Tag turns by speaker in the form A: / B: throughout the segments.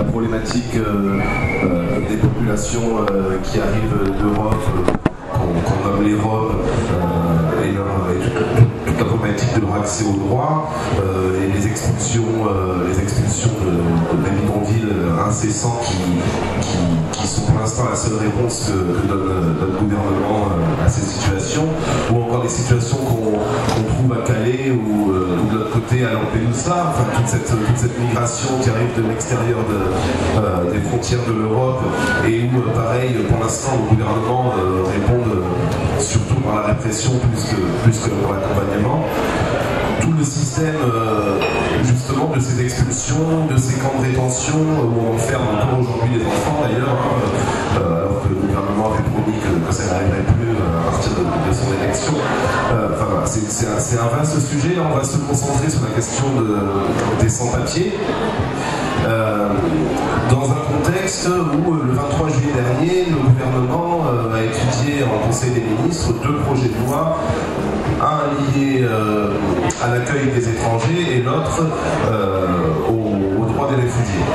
A: la problématique des populations qui arrivent d'Europe, qu'on nomme les Roms, et toute la problématique de leur accès aux droits, et les expulsions de bidonvilles incessants qui sont pour l'instant la seule réponse que donne notre gouvernement à ces situations, ou encore les situations qu'on trouve à Calais ou de l'autre côté à Lampedusa, enfin toute cette migration qui arrive de l'extérieur des frontières de l'Europe, et où pareil pour l'instant le gouvernement répond surtout par la répression plus que par l'accompagnement. Tout le système justement de ces expulsions, de ces camps de rétention où on enferme encore aujourd'hui les enfants d'ailleurs, alors que le gouvernement avait promis que ça n'arriverait plus à partir de son élection. Enfin, voilà, c'est un vaste sujet. Là, on va se concentrer sur la question des sans-papiers. Dans un contexte où le 23 juillet dernier, le gouvernement a étudié en Conseil des ministres 2 projets de loi, un lié à l'accueil des étrangers et l'autre aux droits des réfugiés.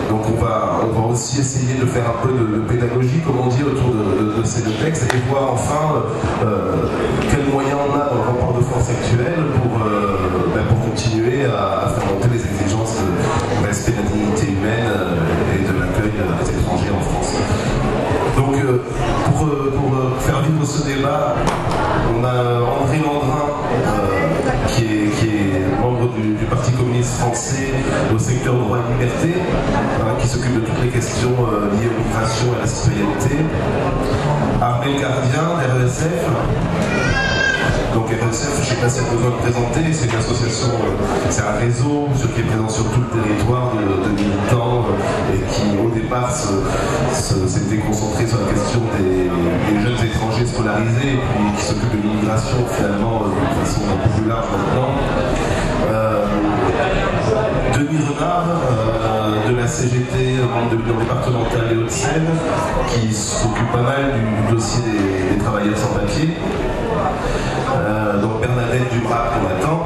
A: Donc on va aussi essayer de faire un peu de pédagogie, comme on dit, autour de ces 2 textes et voir enfin quels moyens on a dans le rapport de force actuel pour continuer à faire monter les exigences de respect de la dignité humaine et de l'accueil des étrangers en France. Donc pour faire vivre ce débat, on a André Landrin qui est membre du Parti communiste français au secteur droit et liberté, qui s'occupe de toutes les questions liées aux migrations et à la citoyenneté. Armel Gardien, RESF. Donc RESF, je ne sais pas si elle a besoin de présenter, c'est une association, c'est un réseau qui est présent sur tout le territoire de militants et qui au départ s'était concentré sur la question des jeunes étrangers scolarisés et puis qui s'occupe de l'immigration finalement d'une façon un peu plus large maintenant. Denis Renard de la CGT, membre de l'Union départementale des Hauts-de-Seine, qui s'occupe pas mal du dossier des travailleurs sans papier. Donc Bernadette Dubrac qu'on attend,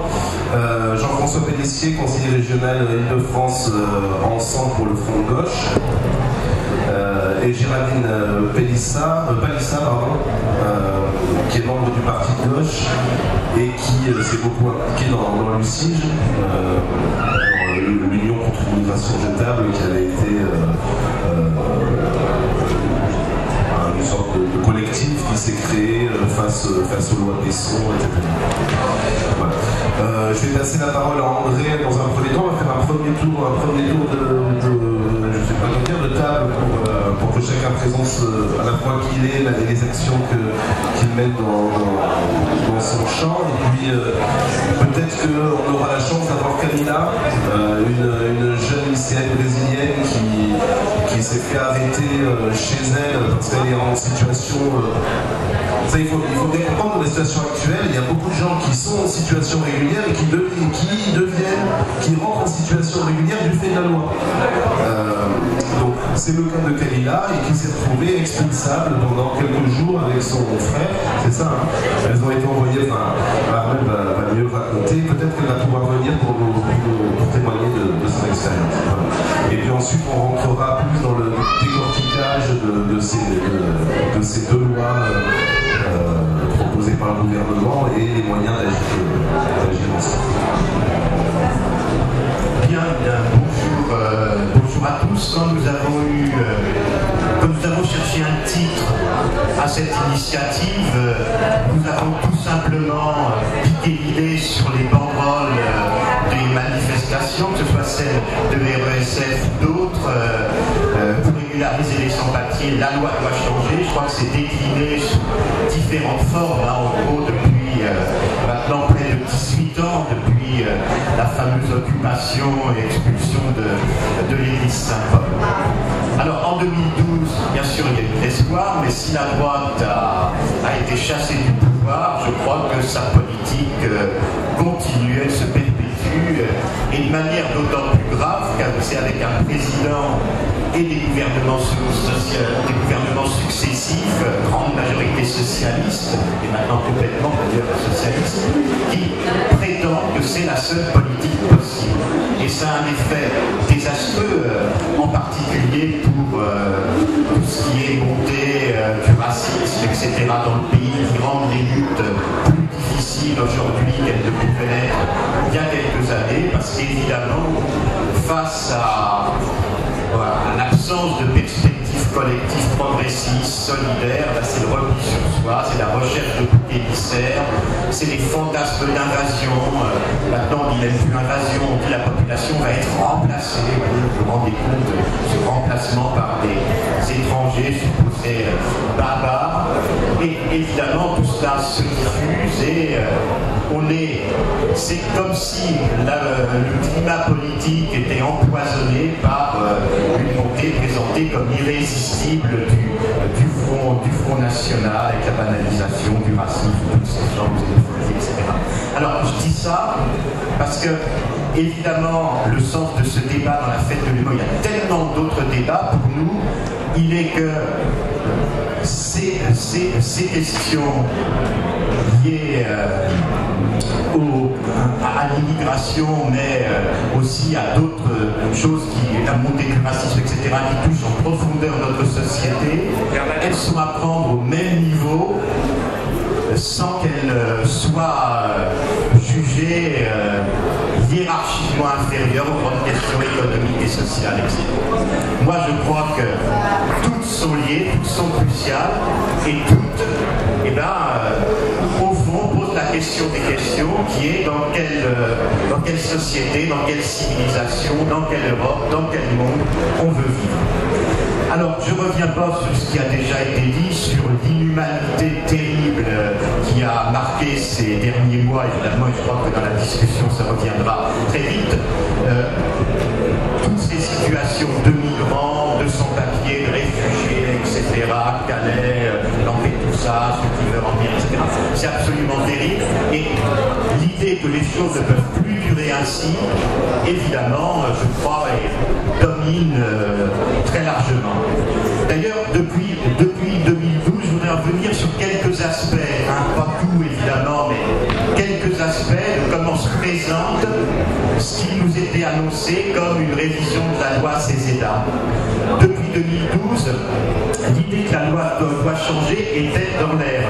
A: Jean-François Pellissier, conseiller régional Île-de-France Ensemble pour le Front de Gauche, et Géraldine Palissa, qui est membre du Parti de Gauche et qui s'est beaucoup impliqué dans l'UCIG, l'Union contre l'immigration jetable, qui avait été une sorte de collectif qui s'est créé face aux lois Besson, etc. Voilà. Je vais passer la parole à André dans un premier temps. On va faire un premier tour je sais pas comment dire, de table pour que chacun présente à la fois qui il est, les actions qu'il mène dans son champ. Et puis peut-être qu'on aura la chance d'avoir Camila, une jeune lycéenne brésilienne qui s'est fait arrêter chez elle parce qu'elle est en situation... il faut bien comprendre la situation actuelle. Il y a beaucoup de gens qui sont en situation régulière et qui rentrent en situation régulière du fait de la loi. Donc c'est le cas de Camila et qui s'est retrouvée expulsable pendant quelques jours avec son frère. C'est ça, hein. Elles ont été envoyées, Armel va mieux raconter. Peut-être qu'elle va pouvoir venir pour témoigner de son expérience. Voilà. Et puis ensuite on rentrera plus dans le décortiquage de ces 2 lois proposées par le gouvernement et les moyens d'agir ensemble.
B: Bien, bonjour à tous. Quand nous avons cherché un titre à cette initiative, nous avons tout simplement piqué l'idée sur les banderoles des manifestations, que ce soit celles de RESF ou d'autres, pour régulariser les sans-papiers. La loi doit changer. Je crois que c'est décliné sous différentes formes, en gros, depuis maintenant près de 18 ans, depuis la fameuse occupation et expulsion de l'église Saint-Paul. Alors en 2012, bien sûr, il y a eu de l'espoir, mais si la droite a été chassée du pouvoir, je crois que sa politique continue, elle se perpétue, et de manière d'autant plus grave car c'est avec un président et des gouvernements successifs, grande majorité socialiste, et maintenant complètement d'ailleurs socialiste, qui prétendent que c'est la seule politique possible. Et ça a un effet désastreux, en partie particulier pour tout ce qui est montée du racisme, etc. dans le pays, qui rendent les luttes plus difficiles aujourd'hui qu'elles ne pouvaient l'être il y a quelques années, parce qu'évidemment, face à l'absence de perspective collective, progressiste, solidaire, c'est le repli sur soi, c'est la recherche de boucs émissaires, c'est les fantasmes d'invasion. Maintenant, on dit même plus invasion, on dit la population va être remplacée. Vous vous rendez compte de ce remplacement par des étrangers supposés barbares. Et évidemment, tout cela se diffuse et c'est comme si le climat politique était empoisonné par une montée présentée comme irrésistible du Front National, avec la banalisation du racisme, toutes ces formes xénophobie, etc. Alors, je dis ça parce que, évidemment, le sens de ce débat dans la fête de l'humour, il y a tellement d'autres débats pour nous, il est que ces questions liées à l'immigration, mais aussi à d'autres choses, la montée du racisme, etc., qui touchent en profondeur notre société, elles sont à prendre au même niveau sans qu'elles soient jugées hiérarchiquement inférieures aux grandes questions économiques et sociales, etc. Moi, je crois que toutes sont liées, toutes sont cruciales, et toutes, au fond, posent la question des questions, qui est dans quelle société, dans quelle civilisation, dans quelle Europe, dans quel monde on veut vivre. Alors, je ne reviens pas sur ce qui a déjà été dit, sur l'inhumanité terrible qui a marqué ces derniers mois, évidemment, et je crois que dans la discussion, ça reviendra très vite. Toutes ces situations de migrants, de sans-papiers, de réfugiés, etc., Calais, Lampedusa, ceux qui veulent en venir, etc., c'est absolument terrible. Et l'idée que les choses ne peuvent plus durer ainsi, évidemment, je crois, domine très largement. D'ailleurs, depuis 2012, je voudrais revenir sur quelques aspects, pas tout évidemment, mais quelques aspects de comment se présente ce qui nous était annoncé comme une révision de la loi Cézéda. Depuis 2012, l'idée que la loi doit changer était dans l'air.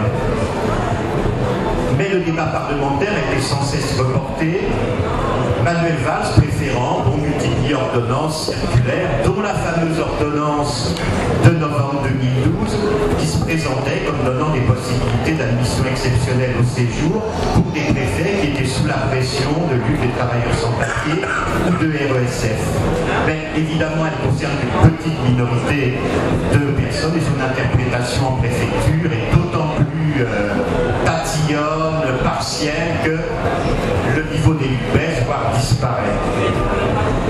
B: Mais le débat parlementaire était sans cesse reporté. Manuel Valls préférant multiplier ordonnances circulaires, dont la fameuse ordonnance de novembre 2012, qui se présentait comme donnant des possibilités d'admission exceptionnelle au séjour pour des préfets qui étaient sous la pression de lutte des travailleurs sans papier ou de RESF. Mais évidemment, elle concerne une petite minorité de personnes et son interprétation en préfecture est d'autant plus tatillonne, partielle, que le niveau des luttes baisse, voire disparaît.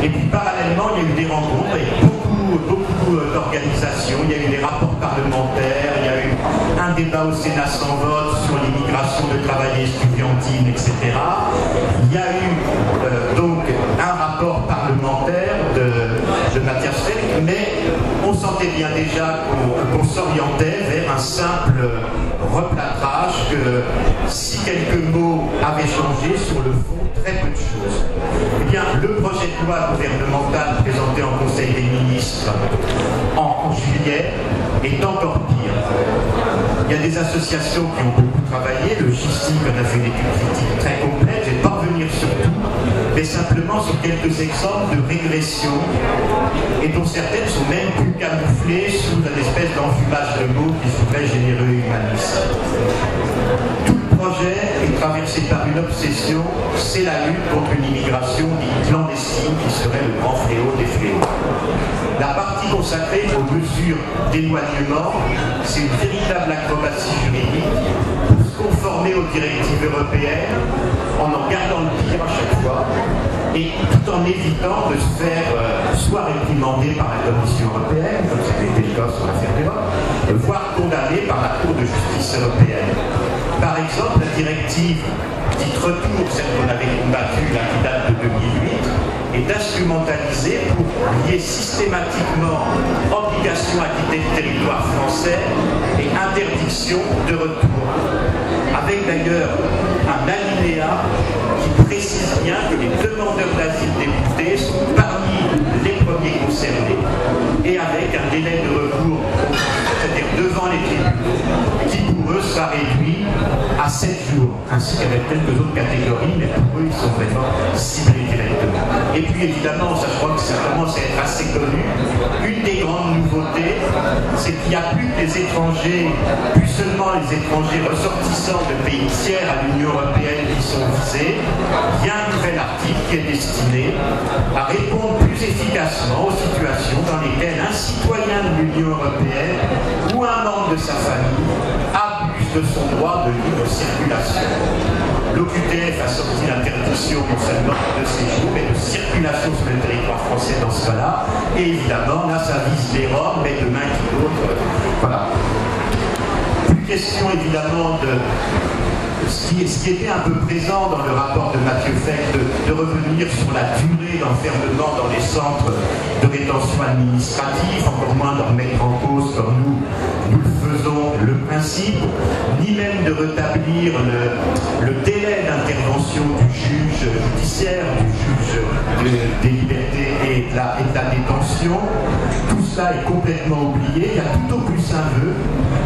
B: Et puis parallèlement, il y a eu des rencontres avec beaucoup d'organisations, il y a eu des rapports parlementaires, il y a eu un débat au Sénat sans vote sur l'immigration de travailleurs estudiantines, etc. Il y a eu donc un rapport parlementaire de Mathias Felk, mais on sentait bien déjà qu'on s'orientait vers un simple replâtrage, que si quelques mots avaient changé, sur le fond, très peu de choses. Eh bien, le projet de loi gouvernemental présenté en Conseil des ministres en juillet est encore pire. Il y a des associations qui ont beaucoup travaillé, le JCI en a fait une étude critique très complète, je ne vais pas revenir sur tout, mais simplement sur quelques exemples de régression, et dont certaines sont même plus camouflées sous une espèce d'enfumage de mots qui se voudrait généreux et humaniste. Tout le projet est traversé par une obsession, c'est la lutte contre une immigration dite clandestine qui serait le grand fléau des fléaux. La partie consacrée aux mesures d'éloignement, c'est une véritable acrobatie juridique pour se conformer aux directives européennes en gardant le pire à chaque fois et tout en évitant de se faire soit réprimander par la Commission européenne, comme c'était le cas sur l'affaire d'Europe, voire condamné par la Cour de justice européenne. Par exemple, la directive dite retour, celle qu'on avait combattue, là, qui date de 2008, est instrumentalisée pour lier systématiquement obligation à quitter le territoire français et interdiction de retour. Avec d'ailleurs un alinéa qui précise bien que les demandeurs d'asile déboutés sont parmi les premiers concernés, et avec délai de recours, c'est-à-dire devant les tribunaux, qui pour eux sera réduit à 7 jours, ainsi qu'avec quelques autres catégories, mais pour eux ils sont vraiment ciblés directement. Et puis évidemment, ça, je crois que ça commence à être assez connu, une des grandes nouveautés, c'est qu'il n'y a plus que les étrangers, plus seulement les étrangers ressortissants de pays tiers à l'Union européenne qui sont visés. Il y a un nouvel article qui est destiné à répondre plus efficacement aux situations dans lesquelles un citoyen de l'Union européenne ou un membre de sa famille abuse de son droit de libre circulation. L'OQTF a sorti l'interdiction non seulement de séjour, mais de circulation sur le territoire français dans ce cas-là. Et évidemment, là, ça vise les Roms, mais demain qui d'autre. Voilà. Plus question évidemment de ce qui était un peu présent dans le rapport de Mathieu Fecht, de revenir sur la durée d'enfermement dans les centres de rétention administrative, encore moins d'en remettre en cause comme nous le faisons le principe, ni même de rétablir le délai d'intervention du juge judiciaire, du juge des libertés et de la détention. Tout cela est complètement oublié. Il y a tout au plus un vœu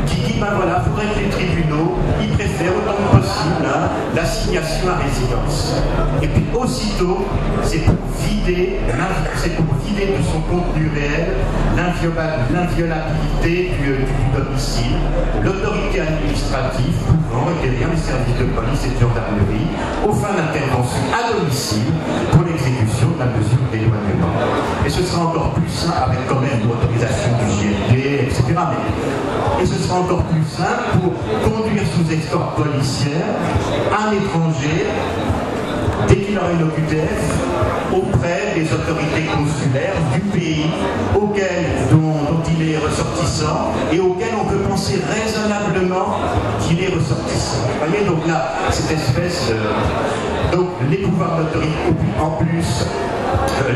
B: qui dit, ben voilà, il faudrait que les tribunaux, ils préfèrent autant que possible l'assignation à résidence. Et puis aussitôt, c'est pour vider de son contenu réel l'inviolabilité du domicile, l'autorité administrative pouvant requérir les services de police et de gendarmerie aux fins d'intervention à domicile pour l'exécution de la mesure d'éloignement. Et ce sera encore plus simple, avec quand même l'autorisation du JLD, etc. Et ce sera encore plus simple pour conduire sous escorte policière un étranger dès qu'il aura une OQTF auprès des autorités consulaires du pays dont il est ressortissant et auquel on peut penser raisonnablement qu'il est ressortissant. Vous voyez, donc là, cette espèce de... Donc les pouvoirs d'autorité en plus...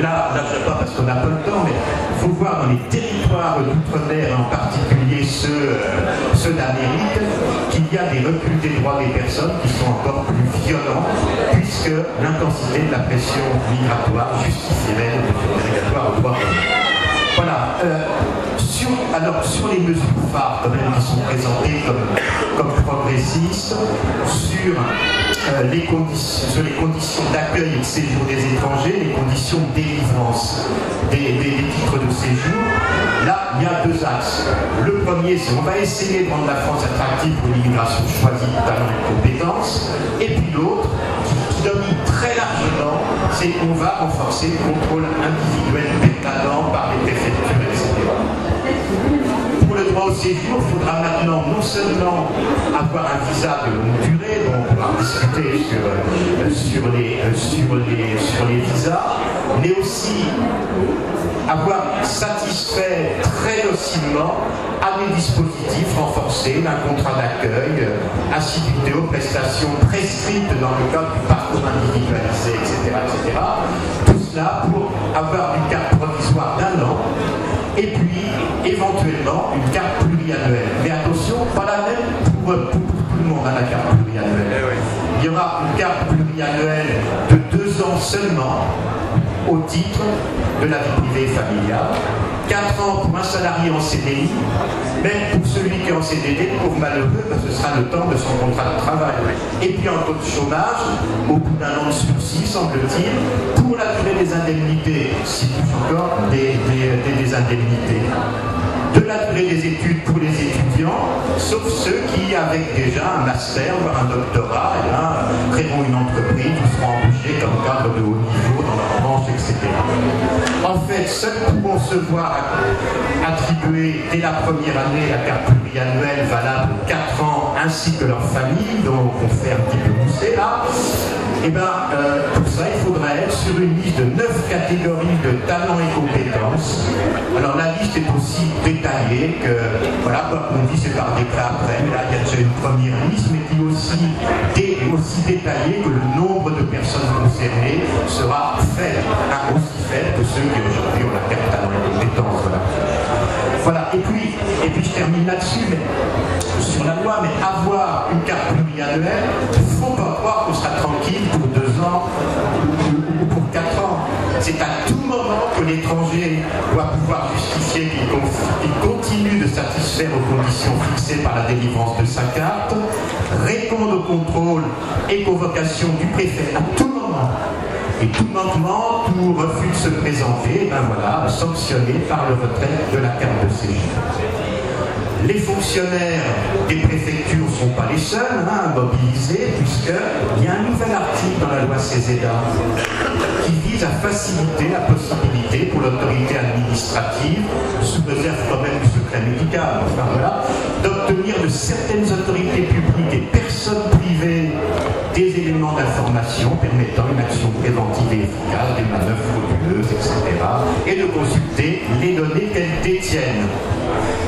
B: Là, je ne sais pas parce qu'on n'a pas le temps, mais il faut voir dans les territoires d'outre-mer, en particulier ceux d'Amérique, qu'il y a des reculs des droits des personnes qui sont encore plus violents, puisque l'intensité de la pression migratoire justifierait une mesure dérogatoire aux droits de l'homme. Voilà. Sur les mesures phares quand même qui sont présentées comme progressistes, sur les conditions d'accueil et de séjour des étrangers, les conditions de délivrance des titres de séjour, là, il y a deux axes. Le premier, c'est on va essayer de rendre la France attractive pour l'immigration choisie, talent et compétences. Et puis l'autre, qui domine très largement, c'est qu'on va renforcer le contrôle individuel des talents par les préfectures, etc. Pour le droit au séjour, il faudra maintenant non seulement avoir un visa de longue durée, dont on pourra discuter sur les visas, mais aussi avoir satisfait très docilement à des dispositifs renforcés d'un contrat d'accueil, assiduité aux prestations prescrites dans le cadre du parcours individualisé, etc., etc. Tout cela pour avoir une carte provisoire d'1 an, et puis éventuellement une carte pluriannuelle. Mais attention, pas la même pour tout le monde, la carte pluriannuelle. Il y aura une carte pluriannuelle de 2 ans seulement au titre de la vie privée et familiale, 4 ans pour un salarié en CDI, même pour celui qui est en CDD, pour malheureux, parce que ce sera le temps de son contrat de travail. Et puis en taux de chômage, au bout d'1 an de sursis, semble-t-il, pour la durée des indemnités, si plus encore des indemnités. De la durée des études pour les étudiants, sauf ceux qui, avec déjà un master, voire un doctorat, créeront une entreprise ou seront embauchés comme cadre de haut niveau dans leur branche, etc. En fait, seuls pourront se voir attribuer dès la première année la carte pluriannuelle valable 4 ans, ainsi que leur famille, dont on fait un petit peu pousser là. Et bien, pour ça, il faudrait être sur une liste de 9 catégories de talents et compétences. Alors, la liste est aussi détaillée que, voilà, comme on dit, c'est par décret après, mais là, il y a déjà une première liste, mais qui est aussi détaillée que le nombre de personnes concernées sera faible, aussi faible que ceux qui aujourd'hui ont la carte talents et compétences. Voilà. Et puis je termine là-dessus, mais sur la loi, mais avoir une carte pluriannuelle, il ne faut pas croire qu'on sera tranquille pour 2 ans ou pour 4 ans. C'est à tout moment que l'étranger doit pouvoir justifier qu'il qu'il continue de satisfaire aux conditions fixées par la délivrance de sa carte, répondre au contrôle et convocation du préfet à tout moment. Et tout manquement, tout refus de se présenter, ben voilà, sanctionné par le retrait de la carte de séjour. Les fonctionnaires des préfectures ne sont pas les seuls à mobiliser, puisqu'il y a un nouvel article dans la loi Cézéda qui vise à faciliter la possibilité pour l'autorité administrative, sous réserve quand même du secret médical, enfin, voilà, d'obtenir de certaines autorités publiques et personnes privées des éléments d'information permettant une action préventive et efficace, des manœuvres frauduleuses, etc., et de consulter les données qu'elles détiennent.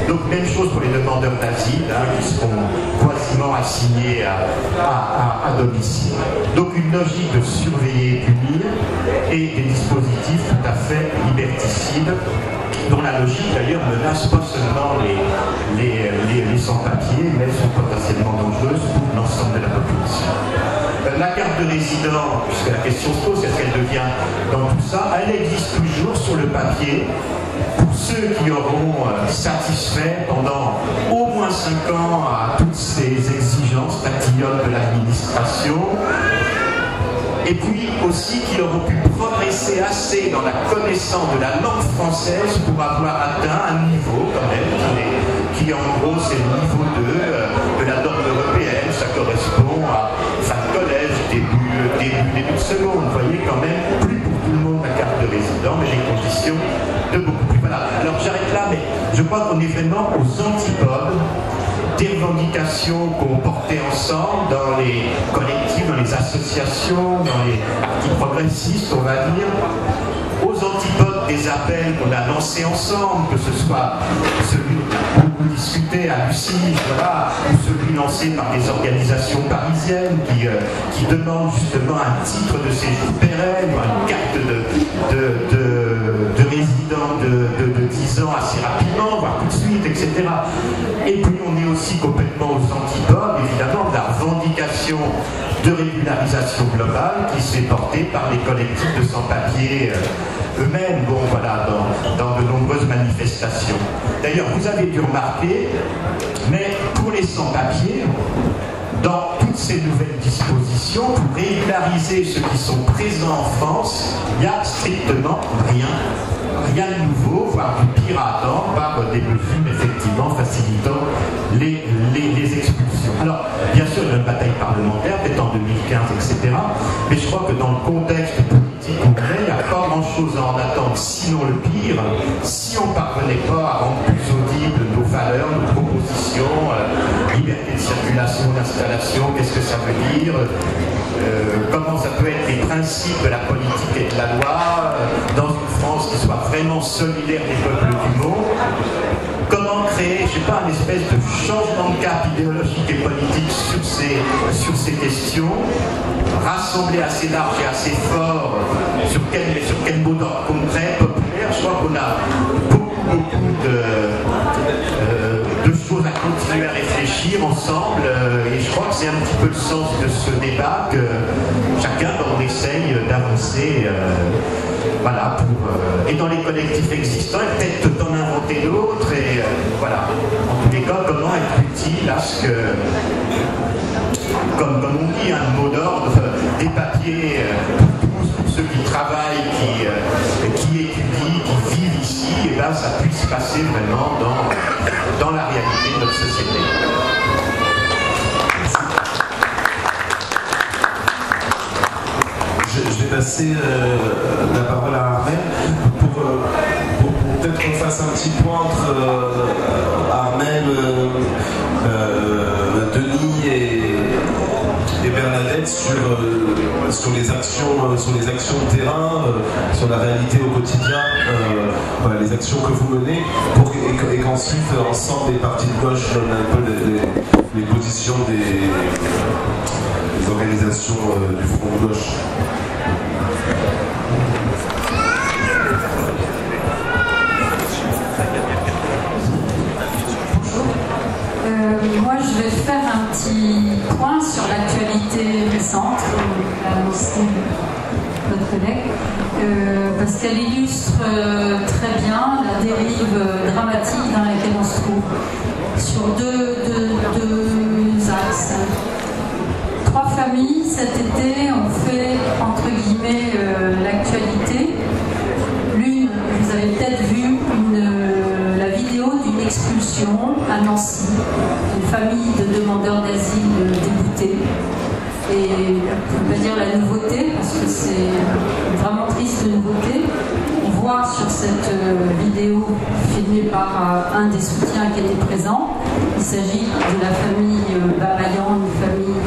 B: Donc même chose pour les demandeurs d'asile, qui seront quasiment assignés à domicile. Donc une logique de surveiller et punir, et des dispositifs tout à fait liberticides, dont la logique d'ailleurs menace pas seulement les sans-papiers, mais sont potentiellement dangereuses pour l'ensemble de la population. La carte de résident, puisque la question se pose, est-ce qu'elle devient dans tout ça, elle existe toujours sur le papier pour ceux qui auront satisfait pendant au moins 5 ans à toutes ces exigences tatillonnes de l'administration, et puis aussi qui auront pu progresser assez dans la connaissance de la langue française pour avoir atteint un niveau quand même qui en gros c'est le niveau 2 de la norme européenne. Ça correspond à fin de collège, début de seconde. Vous voyez quand même plus pour tout le monde la carte de résident, mais les conditions de beaucoup plus. Voilà. Alors j'arrête là, mais je crois qu'on est vraiment aux antipodes des revendications qu'on portait ensemble dans les collectifs, dans les associations, dans les partis progressistes, on va dire, aux antipodes des appels qu'on a lancés ensemble, que ce soit celui qu'on a beaucoup discuté à Lucie, voilà, ou celui lancé par des organisations parisiennes qui demandent justement un titre de séjour pérenne, une carte de résident de 10 ans assez rapidement, voire tout de suite, etc. Et puis on est aussi complètement aux antipodes, évidemment, de la revendication de régularisation globale qui s'est portée par les collectifs de sans-papiers eux-mêmes, bon voilà, dans de nombreuses manifestations. D'ailleurs, vous avez dû remarquer, mais pour les sans-papiers, dans toutes ces nouvelles dispositions, pour régulariser ceux qui sont présents en France, il n'y a strictement rien de nouveau, voire du pire à attendre, par des mesures effectivement facilitant les expulsions. Alors, bien sûr, il y a une bataille parlementaire, peut-être en 2015, etc. Mais je crois que dans le contexte politique où on est, il n'y a pas grand-chose à en attendre, sinon le pire, si on ne parvenait pas à rendre plus audibles nos valeurs, nos propositions, liberté de circulation, d'installation, qu'est-ce que ça veut dire, comment ça peut être les principes de la politique et de la loi, dans une France qui soit vraiment solidaire des peuples du monde. Comment créer, je ne sais pas, une espèce de changement de cap idéologique et politique sur ces questions, rassembler assez large et assez fort sur quel mot d'ordre concret, populaire. Je crois qu'on a beaucoup de choses à continuer à réfléchir ensemble, et je crois que c'est un petit peu le sens de ce débat que chacun on essaye d'avancer, voilà, et dans les collectifs existants, et peut-être d'en inventer d'autres, et voilà, en tous les cas, comment être utile à ce que, comme on dit, un mot d'ordre, des papiers pour ceux qui travaillent, qui étudient, qui vivent ici, et là ça puisse passer vraiment dans la réalité de notre société.
A: Je vais passer la parole à Armel pour peut-être qu'on fasse un petit point entre Armel, Denis et Bernadette sur les actions de terrain, sur la réalité au quotidien, voilà, les actions que vous menez, et qu'ensuite ensemble les partis de gauche donnent un peu les positions des organisations du front de gauche.
C: Moi, je vais faire un petit point sur l'actualité récente qu'a annoncé votre collègue, parce qu'elle illustre très bien la dérive dramatique dans laquelle on se trouve, sur deux axes. 3 familles cet été ont fait, entre guillemets, l'actualité. L'une, vous avez peut-être vu la vidéo d'une expulsion à Nancy, une famille de demandeurs d'asile déboutés. Et je ne peux pas dire la nouveauté, parce que c'est une vraiment triste nouveauté. On voit sur cette vidéo filmée par un des soutiens qui était présent, il s'agit de la famille Babayan, une famille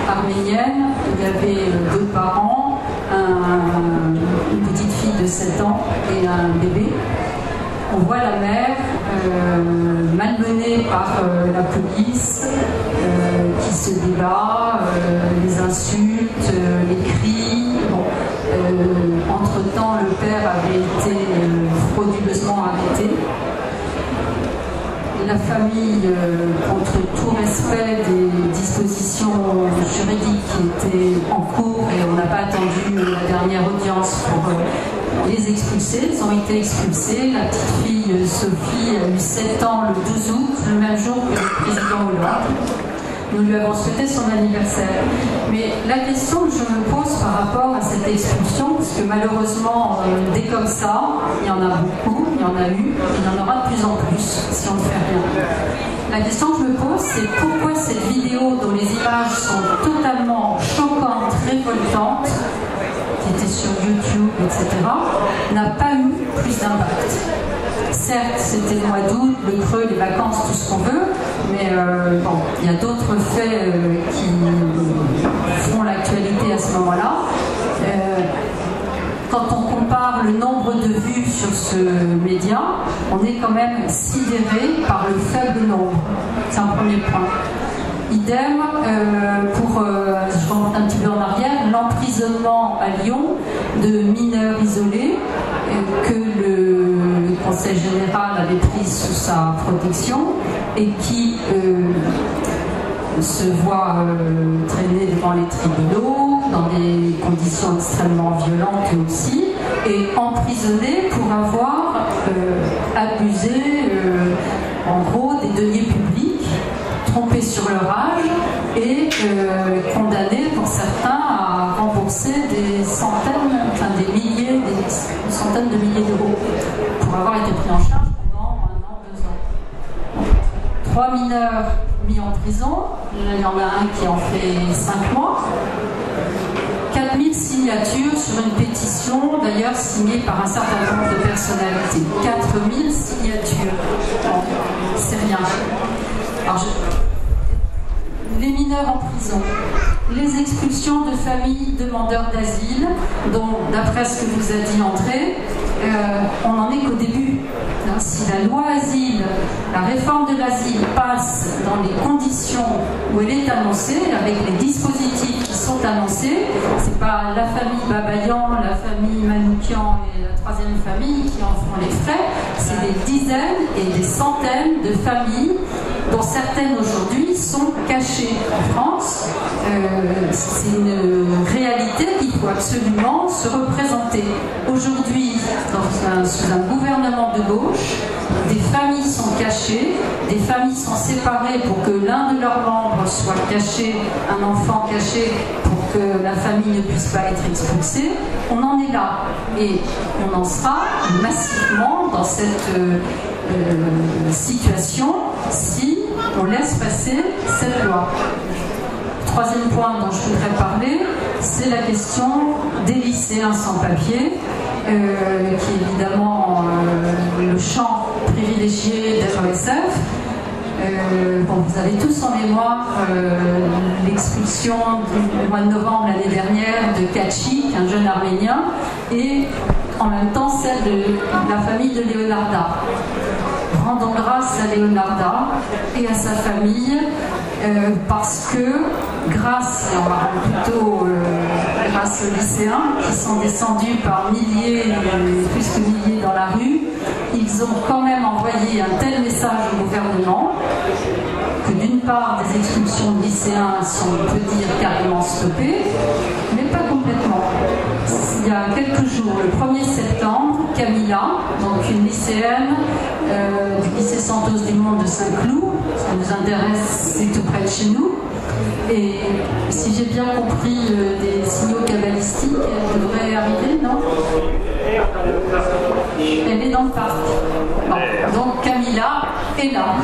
C: arménienne. Il y avait 2 parents, une petite fille de 7 ans et un bébé. On voit la mère malmenée par la police qui se débat, les insultes, les cris. Bon, entre-temps, le père avait été frauduleusement arrêté. La famille, contre tout respect des dispositions juridiques qui étaient en cours, et on n'a pas attendu la dernière audience pour les expulser. Ils ont été expulsés. La petite fille Sophie a eu 7 ans le 12 août, le même jour que le président Hollande. Nous lui avons souhaité son anniversaire. Mais la question que je me pose par rapport à cette expulsion, parce que malheureusement, des comme ça, il y en a beaucoup, il y en a eu, il y en aura de plus en plus si on ne fait rien. La question que je me pose, c'est pourquoi cette vidéo, dont les images sont totalement choquantes, révoltantes, qui était sur YouTube, etc., n'a pas eu plus d'impact. Certes, c'était le mois d'août, le creux, les vacances, tout ce qu'on veut, mais bon, il y a d'autres faits qui font l'actualité à ce moment-là. Quand on compare le nombre de vues sur ce média, on est quand même sidéré par le faible nombre. C'est un premier point. Idem pour, je remonte un petit peu en arrière, l'emprisonnement à Lyon de mineurs isolés que le Conseil général avait pris sous sa protection et qui se voient traîner devant les tribunaux dans des conditions extrêmement violentes aussi, et emprisonnés pour avoir abusé en gros des deniers publics, trompés sur leur âge et condamnés pour certains à rembourser des centaines, enfin des milliers, des centaines de milliers d'euros pour avoir été pris en charge pendant 1 an, 2 ans. 3 mineurs mis en prison, il y en a un qui en fait 5 mois. 4000 signatures sur une pétition, d'ailleurs signée par un certain nombre de personnalités. 4000 signatures. Bon, c'est rien. Alors, les mineurs en prison, les expulsions de familles demandeurs d'asile, dont, d'après ce que vous a dit André, on n'en est qu'au début. Si la loi asile, la réforme de l'asile passe dans les conditions où elle est annoncée, avec les dispositifs qui sont annoncés, c'est pas la famille Babayan, la famille Manoukian et la 3e famille qui en font les frais, c'est des dizaines et des centaines de familles dont certaines aujourd'hui sont cachées en France. C'est une réalité qu'il faut absolument se représenter. Aujourd'hui, sous un gouvernement de gauche, des familles sont cachées, des familles sont séparées pour que l'un de leurs membres soit caché, un enfant caché pour que la famille ne puisse pas être expulsée. On en est là et on en sera massivement dans cette situation si on laisse passer cette loi. 3e point dont je voudrais parler, c'est la question des lycéens sans papier, qui est évidemment le champ privilégié d'RESF. Bon, vous avez tous en mémoire l'expulsion du mois de novembre l'année dernière de Kachik, un jeune arménien, et en même temps celle de la famille de Leonarda. Rendons grâce à Leonarda et à sa famille parce que grâce, et on va plutôt grâce aux lycéens qui sont descendus par milliers, plus que milliers dans la rue, ils ont quand même envoyé un tel message au gouvernement que d'une part des expulsions de lycéens lycéens sont, on peut dire, carrément stoppés, mais pas complètement. Il y a quelques jours, le 1er septembre, Camilla, donc une lycéenne du lycée Santos du Monde de Saint-Cloud, ça nous intéresse, c'est tout près de chez nous, et si j'ai bien compris des signaux cabalistiques, elle devrait arriver, non? Elle est dans le parc. Bon, donc Camilla est là.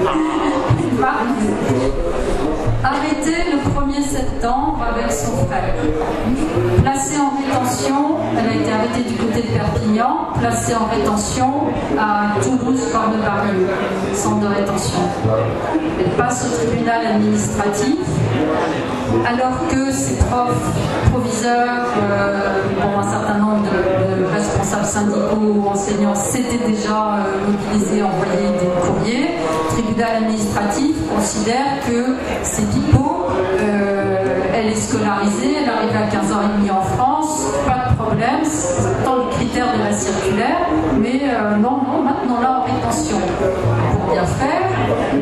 C: Elle va arriver. Arrêtée le 1er septembre avec son frère. Placée en rétention, elle a été arrêtée du côté de Perpignan, placée en rétention à Toulouse, Cornebarieux, centre de rétention. Elle passe au tribunal administratif, alors que ses profs, proviseurs, un certain nombre de responsables syndicaux, enseignants s'étaient déjà mobilisés, envoyés des courriers. Le tribunal administratif considère que c'est pipeau, elle est scolarisée, elle arrive à 15h30 en France, pas de problème, c'est dans le critère de la circulaire, mais non, maintenant-là en rétention. Pour bien faire,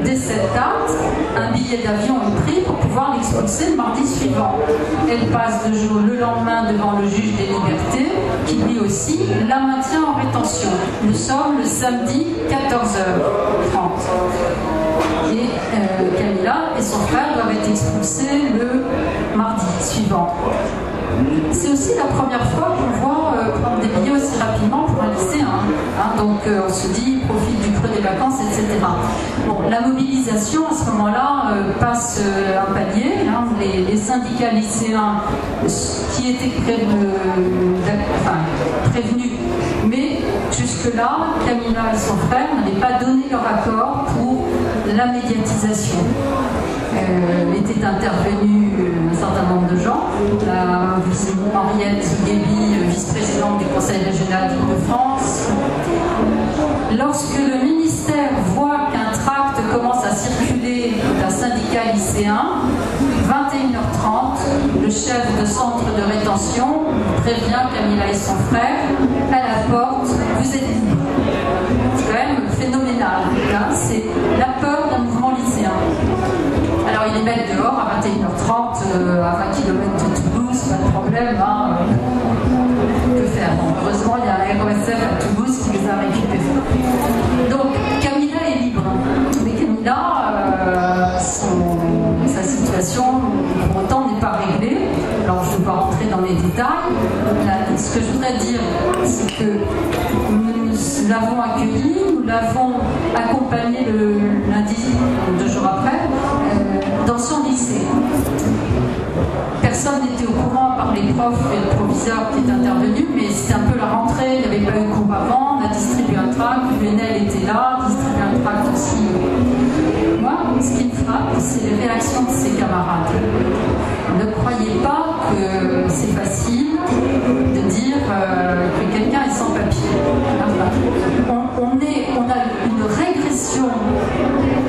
C: dès cette date, un billet d'avion est pris pour pouvoir l'expulser le mardi suivant. Elle passe le lendemain devant le juge des libertés, qui lui aussi la maintient en rétention. Nous sommes le samedi 14h30. Et Camilla et son frère doivent être expulsés le mardi suivant. C'est aussi la première fois qu'on voit prendre des billets aussi rapidement pour un lycéen. Donc on se dit, il profite du creux des vacances, etc. Bon, la mobilisation à ce moment-là passe un palier. Les syndicats lycéens qui étaient prévenus, mais jusque-là, Camilla et son frère n'avaient pas donné leur accord pour la médiatisation. Était intervenu un certain nombre de gens, la Henriette Guéby, vice-présidente du Conseil régional d'Île-de-France. Lorsque le ministère voit qu'un tract commence à circuler d'un syndicat lycéen, 21h30, le chef de centre de rétention prévient Camilla et son frère à la porte, vous êtes libres. C'est quand même phénoménal, c'est la peur d'un mouvement lycéen. Alors ils les mettent dehors à 21h30, à 20 km de Toulouse, pas de problème. Que faire? Bon, heureusement, il y a un RSF à Toulouse qui les a récupérés. Donc Camilla est libre. Mais Camilla, sa situation, pour autant, n'est pas réglée. Alors je ne vais pas rentrer dans les détails. Ce que je voudrais dire, c'est que nous l'avons accueillie, nous l'avons accompagnée le lundi, 2 jours après, dans son lycée. Personne n'était au courant, à part les profs et le proviseur qui est intervenu, mais c'était un peu la rentrée, il n'y avait pas eu cours avant, on a distribué un tract, l'UNL était là, distribué un tract aussi. Moi, ce qui me frappe, c'est les réactions de ses camarades. Ne croyez pas que c'est facile de dire que quelqu'un est sans papier. On a une régression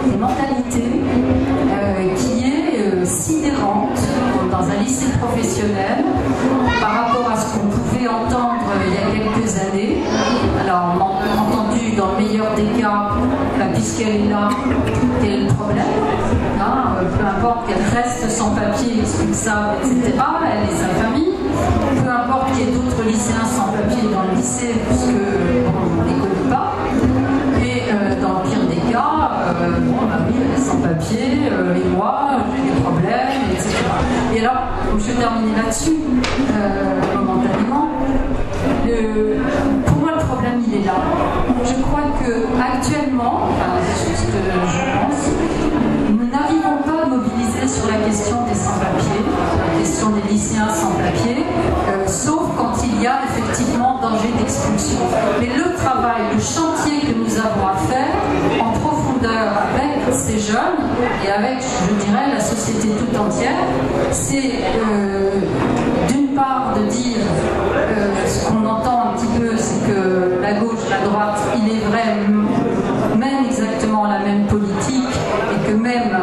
C: des mentalités qui est sidérante dans un lycée professionnel par rapport à ce qu'on pouvait entendre il y a quelques années. Alors, entendu dans le meilleur des cas, puisqu'elle est là, quel est le problème? Peu importe qu'elle reste sans papier, expulsable, etc., elle et sa famille. Peu importe qu'il y ait d'autres lycéens sans papier dans le lycée, puisque on ne les connaît pas. Et dans le pire des cas, oui, elle est sans papier, et moi, j'ai des problèmes, etc. Et alors, je vais terminer là-dessus, momentanément. Pour moi, le problème, il est là. Je crois qu'actuellement, c'est ce que je pense, nous n'arrivons pas à mobiliser sur la question des sans-papiers, la question des lycéens sans-papiers, sauf quand il y a effectivement danger d'expulsion. Mais le travail, le chantier que nous avons à faire en profondeur avec ces jeunes et avec, je dirais, la société toute entière, c'est d'une part de dire ce qu'on entend un petit peu, c'est que la gauche, la droite, il est vrai, mène exactement la même politique et que même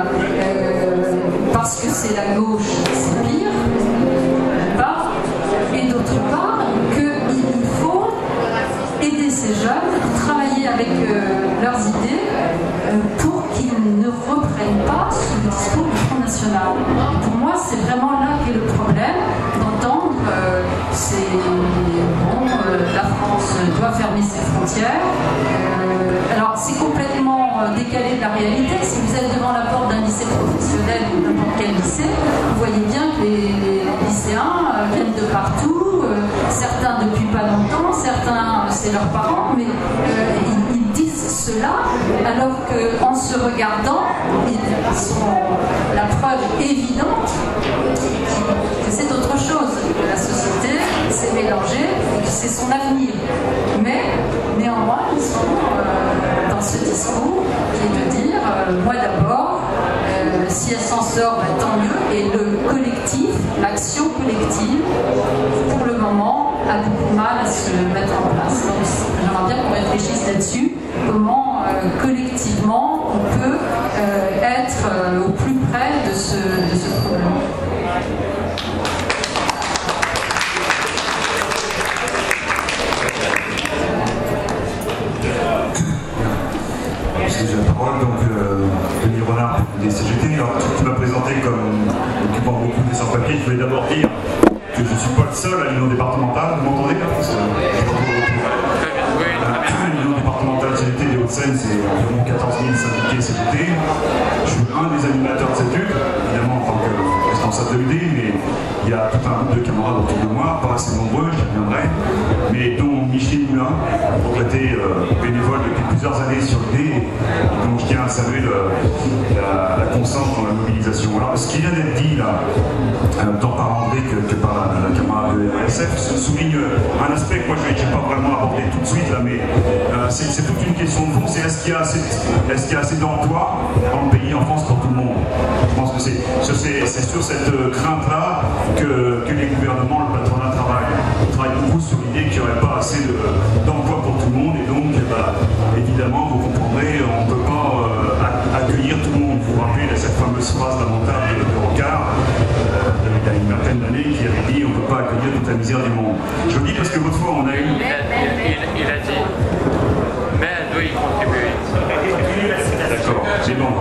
C: parce que c'est la gauche, c'est pire, et d'autre part qu'il faut aider ces jeunes, travailler avec leurs idées pour qu'ils ne reprennent pas ce discours du Front National. nationale. Pour moi, c'est vraiment là qu'est le problème, d'entendre la France doit fermer ses frontières. Alors, c'est complètement décalé de la réalité. Si vous êtes devant la porte d'un lycée professionnel ou n'importe quel lycée, vous voyez bien que les lycéens viennent de partout, certains depuis pas longtemps, certains c'est leurs parents, mais ils disent cela alors qu'en se regardant, ils sont la preuve évidente que c'est autre chose, que la société s'est mélangée, que c'est son avenir. Mais néanmoins, ils sont dans ce discours qui est de dire moi d'abord, si elle s'en sort, tant mieux, et le collectif, l'action collective, pour le moment, a beaucoup de mal à se mettre en place. Donc j'aimerais bien qu'on réfléchisse là-dessus, comment collectivement on peut être au plus près de ce problème.
D: J'ai la parole, donc Denis Renard des CGT. Alors, tu m'as présenté comme occupant beaucoup des sans-papiers. Je voulais d'abord dire que je ne suis pas le seul à l'union départementale. Vous m'entendez là? L'union départementale CGT des Hauts-de-Seine, c'est environ 14 000 syndiqués CGT. Je suis un des animateurs de cette lutte, évidemment en tant que responsable de l'UD, mais il y a tout un groupe de camarades autour de moi, pas assez nombreux, j'y reviendrai, mais dont Micheline Moulin, retraité bénévole depuis plusieurs années sur l'UD, dont je tiens à saluer la constance dans la mobilisation. Alors, ce qui vient d'être dit là, tant par André que par la camarade de RSF, souligne un aspect que moi je n'ai pas vraiment abordé tout de suite là, mais c'est toute une question de fond, c'est est-ce qu'il y a assez d'emplois dans le pays, en France, pour tout le monde? Je pense que c'est sur cette crainte-là que les gouvernements, le patronat travaillent beaucoup sur l'idée qu'il n'y aurait pas assez d'emplois pour tout le monde, et donc évidemment, vous comprendrez, on ne peut pas accueillir tout le monde. Vous vous rappelez cette fameuse phrase lamentable de Rocard, il y a une vingtaine d'années, qui avait dit on ne peut pas accueillir toute la misère du monde. Je le dis parce que l'autre fois on a eu...
E: Il a dit, mais elle doit y contribuer.
D: D'accord, c'est bon.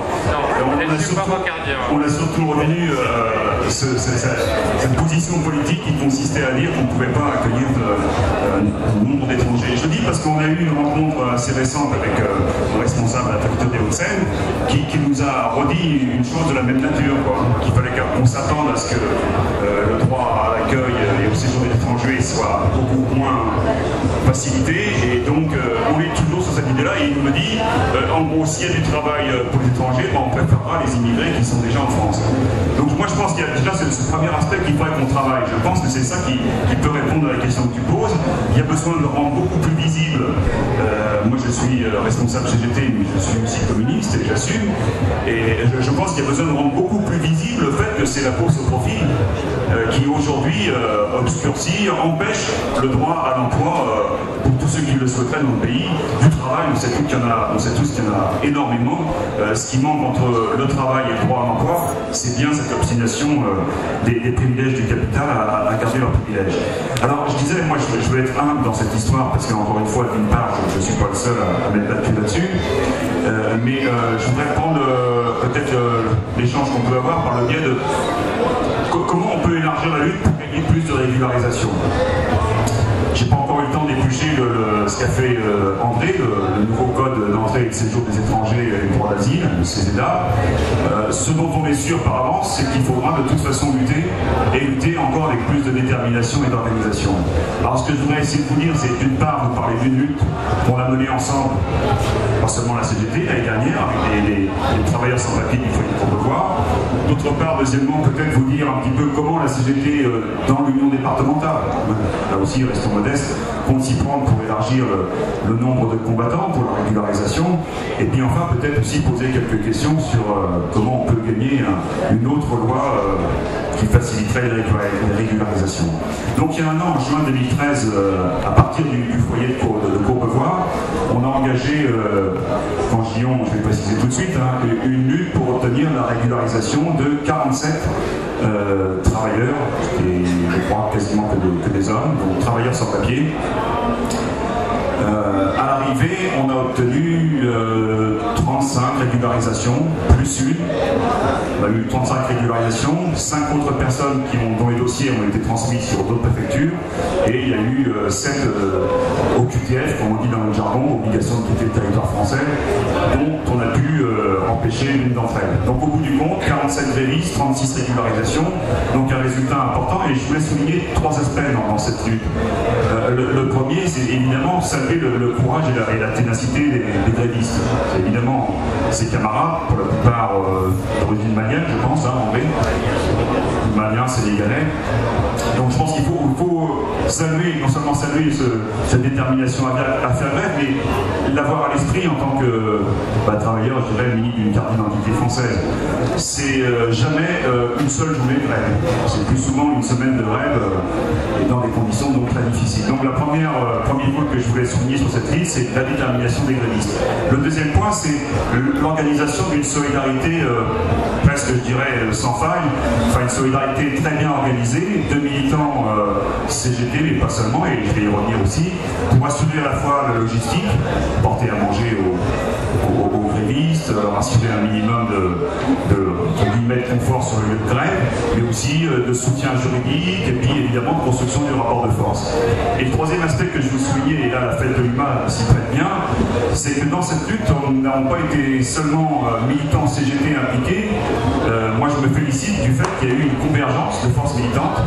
D: On a surtout retenu cette position politique qui consistait à dire qu'on ne pouvait pas accueillir nombre d'étrangers. Je dis parce qu'on a eu une rencontre assez récente avec le responsable de la faculté des Hauts-de-Seine qui nous a redit une chose de la même nature, qu'il fallait qu'on s'attende à ce que le droit à l'accueil et au séjour des étrangers soit beaucoup moins facilité, et donc on est toujours sur cette idée-là, et il me dit en gros, s'il y a du travail pour les étrangers, on préférera les immigrés qui sont déjà en France. Donc moi je pense qu'il y a déjà ce premier aspect qu'il faudrait qu'on travaille. Je pense que c'est ça qui peut répondre à la question que tu poses. Il y a besoin de le rendre beaucoup plus visible. Moi je suis responsable CGT, mais je suis aussi communiste et j'assume. Et je pense qu'il y a besoin de rendre beaucoup plus visible le fait que c'est la course au profit qui aujourd'hui obscurcit, empêche le droit à l'emploi pour tous ceux qui le souhaiteraient dans le pays. Du travail, on sait tous qu'il y en a énormément. Ce qui manque entre le travail et le droit à l'emploi, c'est bien cette obstination des privilèges du capital à garder leurs privilèges. Alors je disais, moi je veux être humble dans cette histoire, parce qu'encore une fois, d'une part, je ne suis pas le seul à mettre la pied là-dessus, mais je voudrais prendre peut-être l'échange qu'on peut avoir par le biais de comment on peut élargir la lutte pour gagner plus de régularisation. J'ai pas encore eu le temps d'éplucher ce qu'a fait André, le nouveau code d'entrée et de séjour des étrangers et du droit d'asile, le CESEDA. Ce dont on est sûr par avance, c'est qu'il faudra de toute façon lutter, et lutter encore avec plus de détermination et d'organisation. Alors ce que je voudrais essayer de vous dire, c'est d'une part vous parler d'une lutte pour la mener ensemble, pas seulement la CGT l'année dernière, avec les travailleurs sans papier qu'il faut Courbevoie. D'autre part, deuxièmement, peut-être vous dire un petit peu comment la CGT dans l'union départementale, là aussi restons modestes, compte s'y prendre pour élargir le nombre de combattants pour la régularisation, et puis enfin peut-être aussi poser quelques questions sur comment on peut gagner une autre loi qui faciliterait les régularisations. Donc il y a un an, en juin 2013, à partir du foyer de Courbevoie, on a engagé, quand je dis on, je vais préciser tout de suite, une lutte pour obtenir la régularisation de 47 travailleurs, et je crois quasiment que des hommes, donc travailleurs sans papier. À l'arrivée, on a obtenu 30 35 régularisations, plus une. On a eu 35 régularisations, 5 autres personnes dont les dossiers ont été transmis sur d'autres préfectures, et il y a eu 7 OQTF, comme on dit dans le jargon, obligations de quitter le territoire français, dont on a pu empêcher l'une d'entre elles. Donc au bout du compte, 47 grévistes, 36 régularisations, donc un résultat important, et je voulais souligner 3 aspects dans cette lutte. Le premier, c'est évidemment saluer le courage et la ténacité des grévistes. C'est évidemment ses camarades, pour la plupart d'origine malienne, je pense, en vrai. Malien, sénégalais. Donc je pense qu'il faut saluer, non seulement saluer cette détermination à faire grève, mais l'avoir à l'esprit en tant que travailleur, je dirais, muni d'une carte d'identité française. C'est jamais une seule journée de grève. C'est plus souvent une semaine de grève et dans des conditions donc très difficiles. Donc la premier point que je voulais souligner sur cette liste, c'est la détermination des grévistes. Le deuxième point, c'est l'organisation d'une solidarité presque, je dirais, sans faille, enfin une solidarité très bien organisée, de militants CGT, mais pas seulement, et je vais y revenir aussi, pour assurer à la fois la logistique, porter à manger aux grévistes, leur assurer un minimum de confort sur le lieu de grève, mais aussi de soutien juridique, et puis évidemment de construction du rapport de force. Et le troisième aspect que je veux souligner, et là la fête de l'UMA s'y prête bien, c'est que dans cette lutte, on n'a pas été seulement militants CGT impliqués. Moi je me félicite du fait qu'il y a eu une convergence de forces militantes,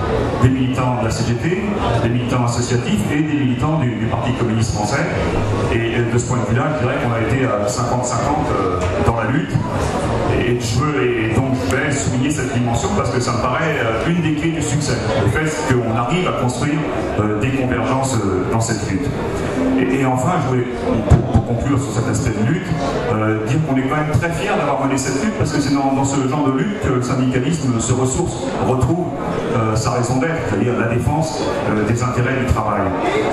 D: des militants de la CGT, des militants associatifs et des militants du Parti communiste français. Et de ce point de vue-là, je dirais qu'on a été à 50-50 dans la lutte. Et donc je vais souligner cette dimension parce que ça me paraît une des clés du succès. Le fait qu'on arrive à construire des convergences dans cette lutte. Et enfin, je voulais, pour conclure sur cet aspect de lutte, dire qu'on est quand même très fiers d'avoir mené cette lutte parce que c'est dans ce genre de lutte que le syndicalisme se retrouve sa raison d'être, c'est-à-dire la défense des intérêts du travail.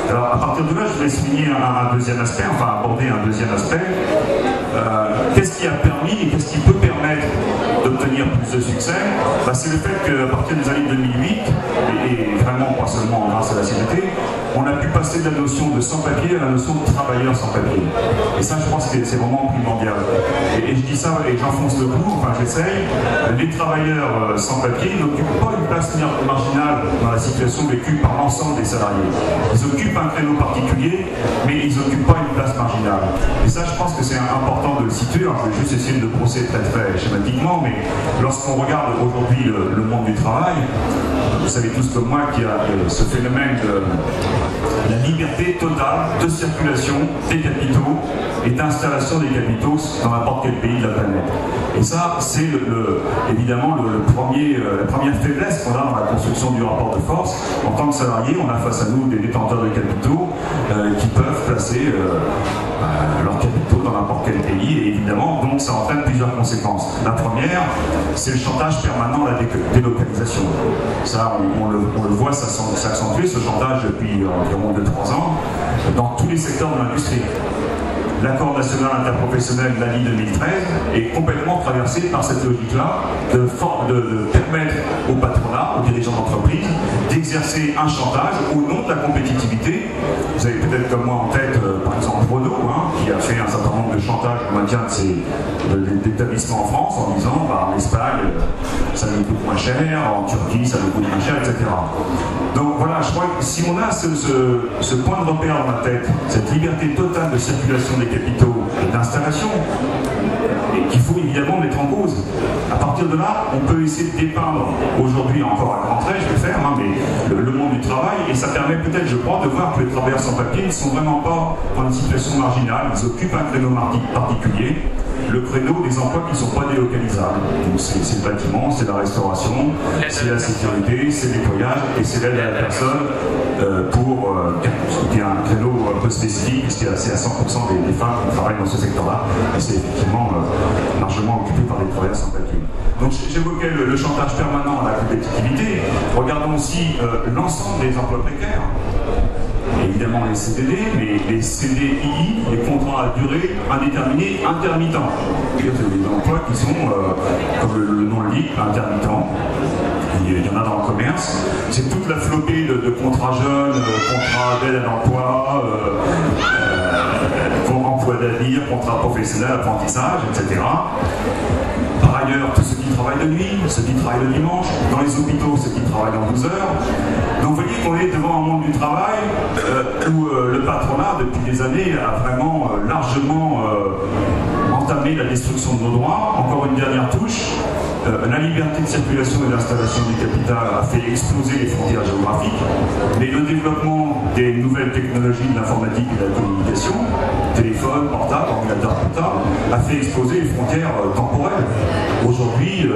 D: Alors à partir de là, je voulais souligner un deuxième aspect, enfin aborder un deuxième aspect. Qu'est-ce qui a permis et qu'est-ce qui peut permettre d'obtenir plus de succès? C'est le fait qu'à partir des années 2008, et vraiment pas seulement grâce à la CGT, on a pu passer de la notion de sans-papier à la notion de travailleur sans-papier. Et ça, je pense que c'est vraiment primordial. Et je dis ça et j'enfonce le clou, enfin j'essaye. Les travailleurs sans-papier n'occupent pas une place marginale dans la situation vécue par l'ensemble des salariés. Ils occupent un créneau particulier, mais ils n'occupent pas une place marginale. Et ça, je pense que c'est important de le situer. Alors, je vais juste essayer de le brosser très schématiquement, mais lorsqu'on regarde aujourd'hui le monde du travail, vous savez tous comme moi qu'il y a ce phénomène de la liberté totale de circulation des capitaux et d'installation des capitaux dans n'importe quel pays de la planète. Et ça, c'est évidemment la première faiblesse qu'on a dans la construction du rapport de force. En tant que salarié, on a face à nous des détenteurs de capitaux qui peuvent placer leurs capitaux dans n'importe quel pays, et évidemment, donc ça entraîne plusieurs conséquences. La première, c'est le chantage permanent à la délocalisation. Ça, on le voit s'accentuer, ce chantage, depuis environ 2-3 ans, dans tous les secteurs de l'industrie. L'accord national interprofessionnel de l'année 2013 est complètement traversé par cette logique-là de permettre au patronat, aux dirigeants d'entreprise, d'exercer un chantage au nom de la compétitivité. Vous avez peut-être comme moi en tête, par exemple, Renault, qui a fait un certain nombre de chantages au maintien de ses établissements en France en disant en Espagne, ça nous coûte moins cher, en Turquie, ça nous coûte moins cher, etc. Donc voilà, je crois que si on a ce point de repère dans la tête, cette liberté totale de circulation des capitaux et d'installation, et qu'il faut évidemment mettre en cause. À partir de là, on peut essayer de dépeindre aujourd'hui encore à grands traits, je vais faire, mais le monde du travail, et ça permet peut-être, je crois, de voir que les travailleurs sans papier ne sont vraiment pas dans une situation marginale, ils occupent un créneau particulier, le créneau des emplois qui ne sont pas délocalisables. Donc c'est le bâtiment, c'est la restauration, c'est la sécurité, c'est le nettoyage et c'est l'aide à la personne pour qui a un créneau un peu spécifique, puisque c'est à 100% des femmes qui travaillent dans ce secteur-là, et c'est effectivement largement occupé par des travailleurs sans papier. Donc j'évoquais le chantage permanent à la compétitivité. Regardons aussi l'ensemble des emplois précaires. Évidemment les CDD, mais les CDI, les contrats à durée indéterminée intermittents. C'est-à-dire des emplois qui sont, comme le nom le dit, intermittents. Il y en a dans le commerce. C'est toute la flopée de contrats jeunes, contrats d'aide à l'emploi, emploi d'avenir, contrat professionnel, apprentissage, etc. Par ailleurs, tous ceux qui travaillent de nuit, ceux qui travaillent le dimanche, dans les hôpitaux, ceux qui travaillent en 12 heures. Donc vous voyez qu'on est devant un monde du travail où le patronat, depuis des années, a vraiment largement entamé la destruction de nos droits. Encore une dernière touche. La liberté de circulation et d'installation du capital a fait exploser les frontières géographiques, mais le développement des nouvelles technologies de l'informatique et de la communication, téléphone, portable, ordinateur portable, a fait exploser les frontières temporelles. Aujourd'hui,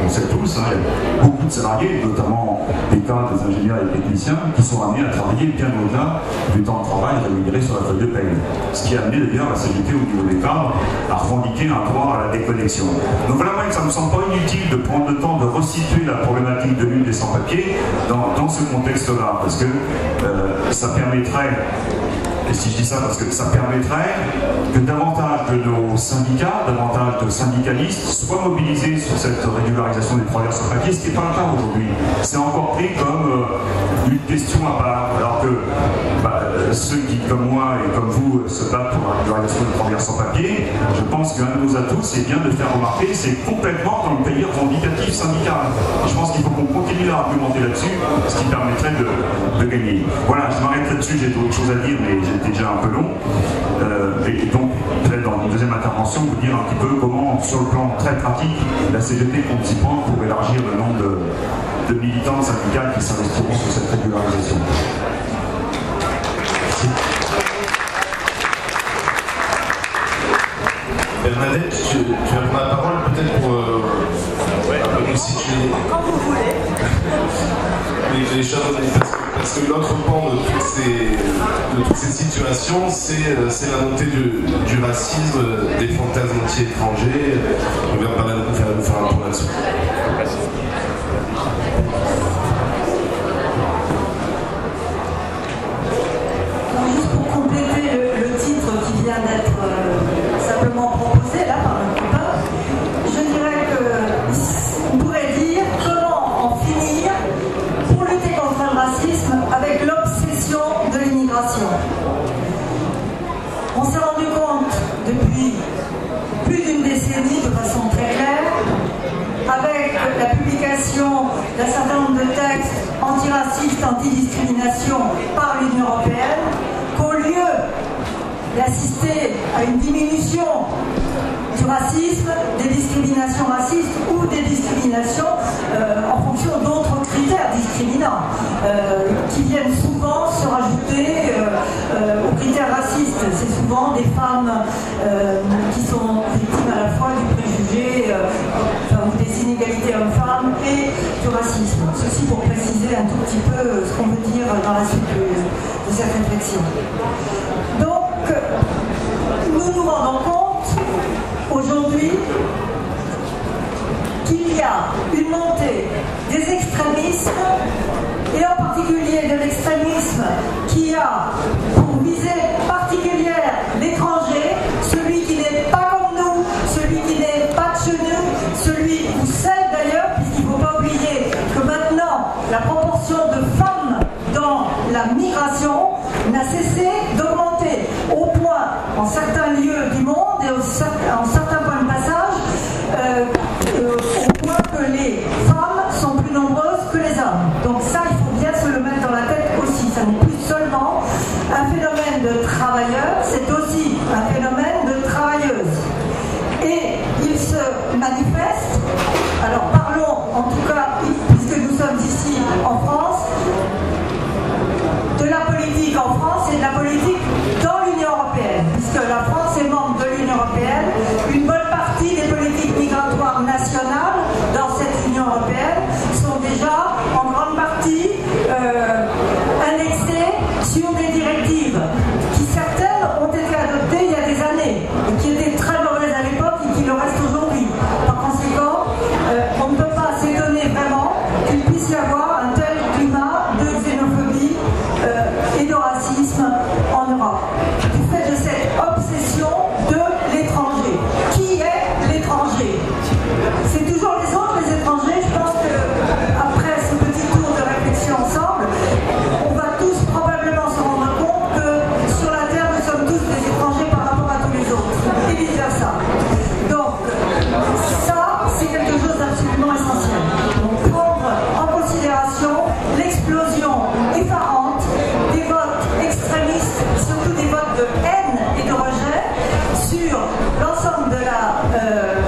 D: on sait tous, il y a beaucoup de salariés, notamment des cadres, des ingénieurs et des techniciens, qui sont amenés à travailler bien au-delà du temps de travail rémunéré sur la feuille de paie. Ce qui a amené d'ailleurs la CGT au niveau des cadres à revendiquer un droit à la déconnexion. Donc voilà, moi, ça me semble pas inutile de prendre le temps de resituer la problématique de l'une des sans-papiers dans ce contexte-là, parce que ça permettrait, et si je dis ça parce que ça permettrait que davantage de nos syndicats, davantage de syndicalistes soient mobilisés sur cette régularisation des travailleurs sans-papiers, ce qui n'est pas le cas aujourd'hui. C'est encore pris comme une question à part, alors que ceux qui, comme moi et comme vous, se battent pour la régularisation des travailleurs sans-papiers, je pense qu'un de nos atouts, c'est bien de faire remarquer, c'est complètement dans le pays revendicatif syndical. Je pense qu'il faut qu'on continue à argumenter là-dessus, ce qui permettrait de gagner. Voilà, je m'arrête là-dessus, j'ai d'autres choses à dire, mais j'étais déjà un peu long. Et donc, peut-être dans une deuxième intervention, vous dire un petit peu comment, sur le plan très pratique, la CGT compte s'y prendre pour élargir le nombre de militants syndicaux qui s'investiront sur cette régularisation. Merci.
A: Bernadette, tu vas prendre la parole peut-être pour un peu nous situer.
F: Quand vous voulez.
A: Les choses, parce que l'autre pan de toutes ces situations, c'est la montée du racisme, des fantasmes anti-étrangers. On vient parler de nous faire un point là-dessus.
F: Juste pour compléter le titre qui vient d'être simplement proposé là par un copain, je dirais qu'on pourrait dire comment en finir pour lutter contre le racisme avec l'obsession de l'immigration. On s'est rendu compte depuis plus d'une décennie de façon très claire, avec la publication d'un certain nombre de textes antiracistes, antidiscrimination par l'Union européenne, qu'au lieu d'assister à une diminution du racisme, des discriminations racistes ou des discriminations en fonction d'autres critères discriminants qui viennent souvent se rajouter aux critères racistes. C'est souvent des femmes qui sont victimes à la fois du préjugé ou des inégalités hommes-femmes et du racisme. Ceci pour préciser un tout petit peu ce qu'on veut dire dans la suite de cette réflexion. Donc, nous nous rendons compte aujourd'hui qu'il y a une montée des extrémismes et en particulier de l'extrémisme qui a pour visée particulière l'étranger, celui qui n'est pas comme nous, celui qui n'est pas de chez nous, celui ou celle d'ailleurs, puisqu'il ne faut pas oublier que maintenant la proportion de femmes dans la migration n'a cessé d'augmenter au point, en certains lieux du monde et en certains points de passage, au point que les femmes sont plus nombreuses que les hommes. Donc ça, il faut bien se le mettre dans la tête aussi. Ça n'est plus seulement un phénomène de travailleurs, c'est aussi un phénomène de travailleuses. Et il se manifeste, alors parlons en tout cas, puisque nous sommes ici en France, de la politique en France et de la politique dans l'Union européenne, puisque la France est membre de l'Union européenne. Une bonne partie des politiques migratoires nationales dans cette Union européenne sont déjà en grande partie annexées sur des directives qui certaines ont été adoptées il y a des années et qui étaient très mauvaises à l'époque et qui le restent aujourd'hui. Par conséquent,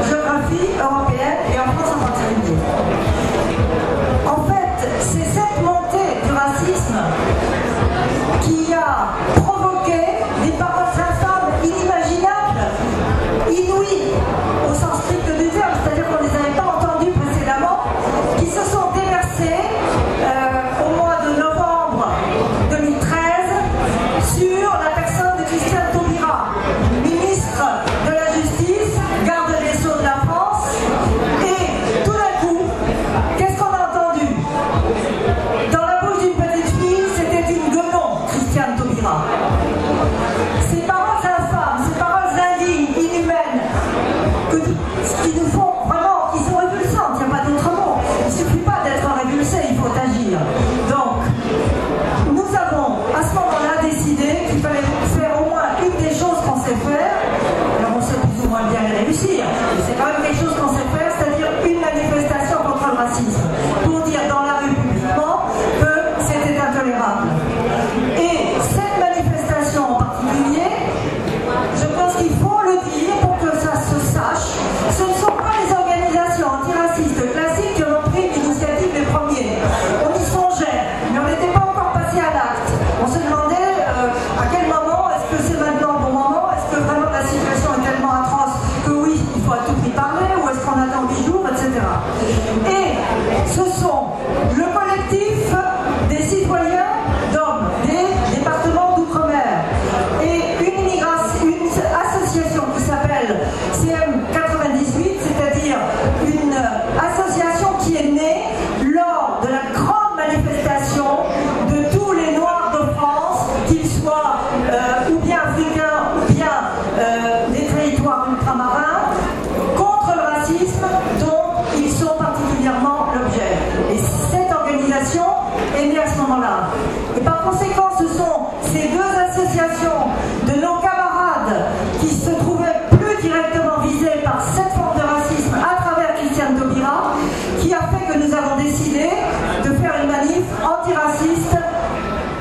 F: géographie européenne et en France en particulier. En fait, c'est cette montée du racisme qui a provoqué des paroles infâmes inimaginables, inouïes au sens strict du terme, c'est-à-dire qu'on ne les avait pas entendues précédemment, qui se sont déversées au mois de novembre 2013 sur la personne de Christiane Taubira, ministre de la Justice, garde des Sceaux de la France, et tout d'un coup, qu'est-ce qu'on a entendu? Dans la bouche d'une petite fille, c'était une guenon, Christiane Taubira. Ces paroles infâmes, ces paroles indignes, inhumaines, qui nous font vraiment, qui sont révulsantes, il n'y a pas d'autre mot. Il ne suffit pas d'être révulsé, il faut agir. Donc, nous avons à ce moment-là décidé qu'il fallait faire au moins une des choses qu'on sait faire. Alors on sait plus ou moins bien les réussir, mais c'est quand même quelque chose qu'on sait faire, c'est-à-dire une manifestation contre le racisme, pour dire dans la rue publiquement que c'était intolérable. Et cette manifestation en particulier, je pense qu'il faut le dire pour que ça se sache, ce ne sont pas les organisations antiracistes classiques qui ont pris l'initiative les premiers. On y songeait, mais on n'était pas encore passé à l'acte. On se demandait à quel moment, est-ce que c'est maintenant le bon moment, est-ce que vraiment la situation est tellement atroce que oui, il faut à tout prix parler, ou est-ce qu'on attend 10 jours, etc. Et ce sont le collectif des citoyens d'hommes des départements d'outre-mer et une association qui s'appelle CM98, c'est-à-dire une association qui est née lors de la grande manifestation de tous les Noirs de France, qu'ils soient ou bien africains ou bien des territoires ultramarins, contre le racisme dont ils sont particulièrement l'objet. Et cette organisation est née à ce moment-là. Et par conséquent, ce sont ces deux associations de nos camarades qui se trouvaient plus directement visés par cette forme de racisme à travers Christiane Taubira qui a fait que nous avons décidé de faire une manif antiraciste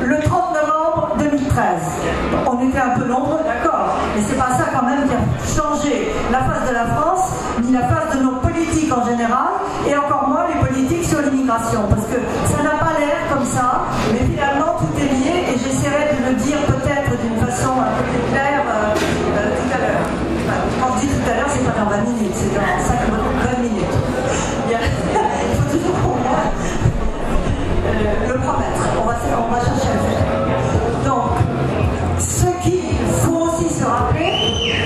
F: le 30 novembre 2013. On était un peu nombreux, d'accord, mais c'est pas ça quand même qui a changé la face de la France, ni la face de nos politiques en général, et encore moins les politiques sur l'immigration, parce que ça n'a pas l'air comme ça, mais finalement tout est lié, et j'essaierai de le dire peut-être d'une façon un peu plus claire tout à l'heure. Enfin, quand je dis tout à l'heure, c'est pas dans 20 minutes, c'est dans 20 minutes. Il faut toujours pour moi le promettre. On va chercher à le faire. Donc, ce qu'il faut aussi se rappeler,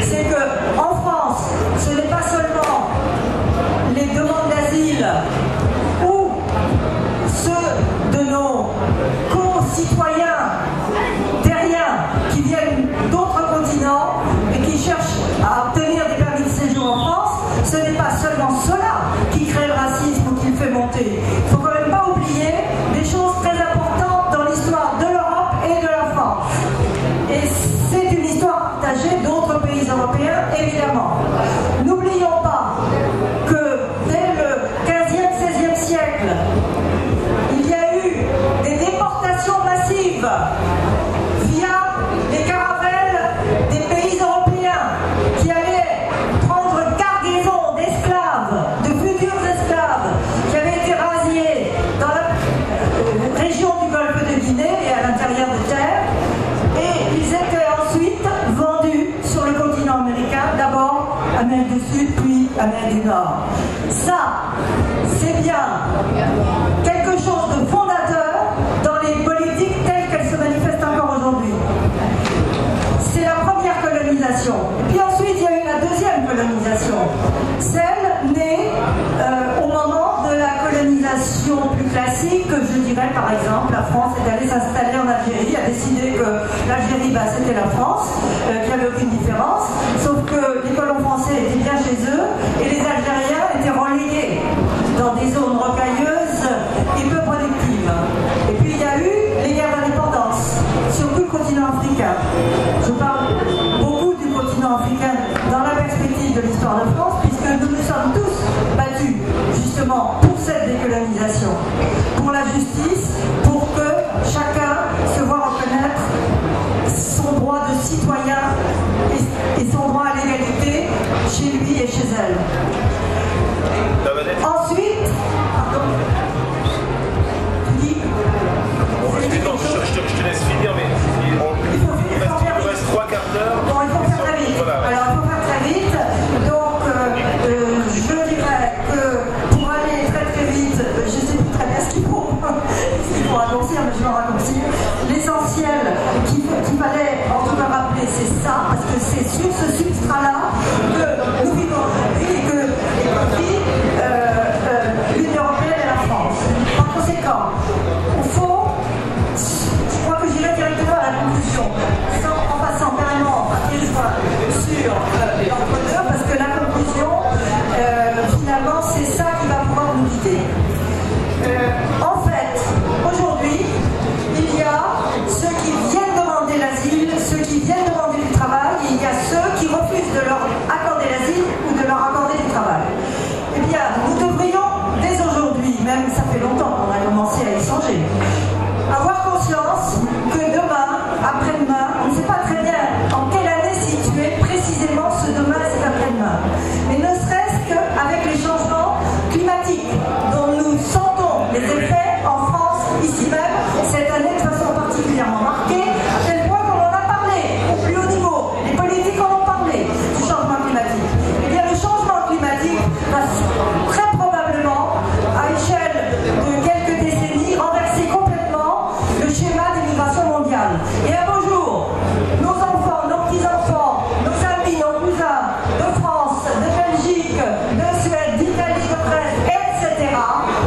F: c'est qu'en France, ce n'est pas seulement les demandes d'asile ou ceux de nos concitoyens terriens qui viennent d'autres continents et qui cherchent à obtenir des permis de séjour en France, ce n'est pas seulement cela qui crée le racisme ou qui le fait monter. Il ne faut quand même pas oublier des choses très importantes dans l'histoire de l'Europe et de la France. Et c'est une histoire partagée d'autres pays européens, évidemment. N'oublions pas que dès le 15e, 16e siècle, il y a eu des déportations massives via les caravelles des pays européens qui allaient prendre cargaison d'esclaves, de futurs esclaves, qui avaient été rasiés dans la région du golfe de Guinée et à l'intérieur de terre, et ils étaient ensuite vendus sur le continent américain, d'abord Amérique du Sud, puis Amérique du Nord. Ça, c'est bien quelque chose de fondateur dans les politiques telles qu'elles se manifestent encore aujourd'hui. C'est la première colonisation. Et puis ensuite, il y a eu la deuxième colonisation, celle née au moment de la colonisation plus classique, que je dirais par exemple, la France est allée s'installer en Algérie, a décidé que l'Algérie, c'était la France, qu'il n'y avait aucune différence, sauf que les colons français étaient bien chez eux et les Algériens étaient relégués dans des zones rocailleuses et peu productives. Et puis il y a eu les guerres d'indépendance sur tout le continent africain. Je parle beaucoup du continent africain dans la perspective de l'histoire de France, puisque nous nous sommes tous battus justement pour cette décolonisation, pour la justice, pour que chacun se voit reconnaître son droit de citoyen et son droit à l'égalité chez lui et chez ailes. Ensuite, pardon, tu dis
G: non, je te laisse finir, mais il reste 3 quarts d'heure.
F: Bon, il faut faire très vite.
G: Voilà.
F: Alors, il faut faire très vite. Donc, je dirais que pour aller très très vite, je ne sais plus très bien ce qu'il faut raccourcir, mais je vais raccourcir. L'essentiel qu'il fallait en tout cas rappeler, c'est ça, parce que c'est sur ce substrat-là que nous vivons aujourd'hui et que l'Union européenne et la France. Par conséquent, au fond, je crois que j'irai directement à la conclusion, en passant carrément à pied joint sur l'entre-deux, parce que la conclusion, finalement, c'est ça qui va pouvoir nous guider. En fait, aujourd'hui, il y a ceux qui viennent demander l'asile, ceux qui viennent demander du travail, et il y a ceux qui refusent de leur accorder l'asile ou de leur accorder du travail. Eh bien, nous devrions, dès aujourd'hui, même ça fait longtemps qu'on a commencé à y songer, avoir conscience que demain, après-demain, on ne sait pas très bien en quelle année situer précisément ce demain et cet après-demain. Mais ne serait-ce qu'avec les changements climatiques dont nous sentons les effets en France, ici même, cette année de façon particulièrement marquée, à tel point qu'on en a parlé au plus haut niveau. Les politiques en ont parlé du changement climatique. Eh bien, le changement climatique va très probablement, à échelle de quelques décennies, renverser complètement le schéma des migrations mondiales. Et un beau jour, nos enfants, nos petits-enfants, nos amis, nos cousins de France, de Belgique, de Suède, d'Italie, de Grèce, etc.,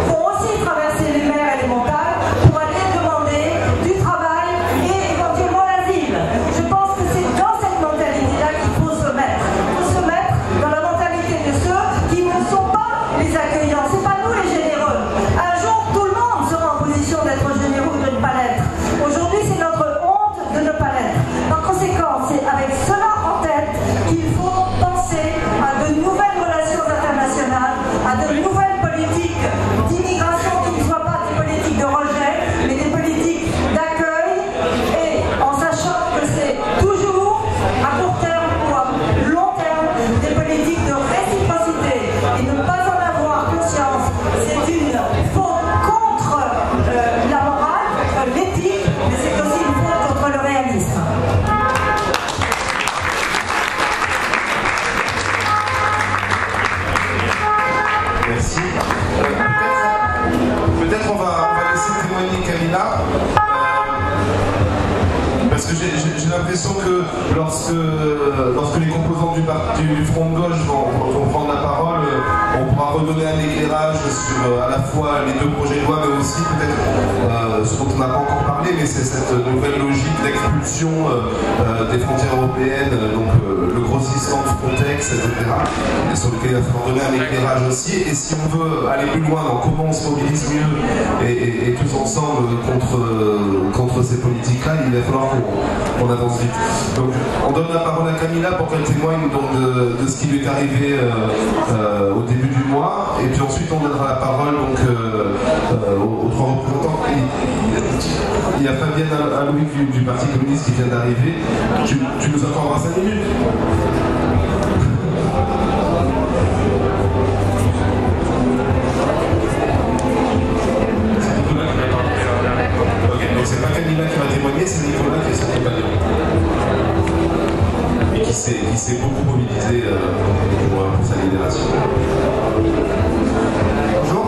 F: vont aussi traverser les mers et les montagnes pour aller demander du travail et éventuellement l'asile. Je pense que c'est dans cette mentalité-là qu'il faut se mettre. Il faut se mettre dans la mentalité de ceux qui ne sont pas les accueillants. C'est pas nous les généreux. Un jour, tout le monde sera en position d'être généreux ou de ne pas l'être. Aujourd'hui, c'est notre honte de ne pas l'être. Par conséquent, c'est avec cela en tête qu'il faut penser à de nouvelles relations internationales, à de nouvelles politiques d'immigration qui ne soient pas des politiques de rejet, mais des politiques d'accueil, et en sachant que c'est toujours à court terme ou à long terme des politiques de réciprocité. Et ne pas en avoir conscience, c'est une faute contre la morale, contre l'éthique, mais c'est aussi une faute contre le réalisme.
A: Merci. Peut-être on va laisser témoigner Camilla. Parce que j'ai l'impression que lorsque les composants du front de gauche vont prendre la parole, on pourra redonner un éclairage sur à la fois les deux projets de loi, mais aussi peut-être ce dont on n'a pas encore parlé, mais c'est cette nouvelle logique d'expulsion des frontières européennes, donc le grossissement de Frontex, etc., et sur lequel il va falloir donner un éclairage aussi. Et si on veut aller plus loin dans comment on se mobilise mieux et tous ensemble contre ces politiques-là, il va falloir qu'on avance vite. Donc on donne la parole à Camilla pour qu'elle témoigne donc, de ce qui lui est arrivé au début du mois, et puis ensuite on donnera la parole donc, aux trois représentants. Il y a Fabienne Aloïc du Parti communiste qui vient d'arriver. Tu nous accorderas 5 minutes. Ok, donc c'est pas Camilla qui va témoigner, c'est Nicolas qui est son compagnon. Et qui s'est beaucoup mobilisé pour sa libération.
H: Bonjour.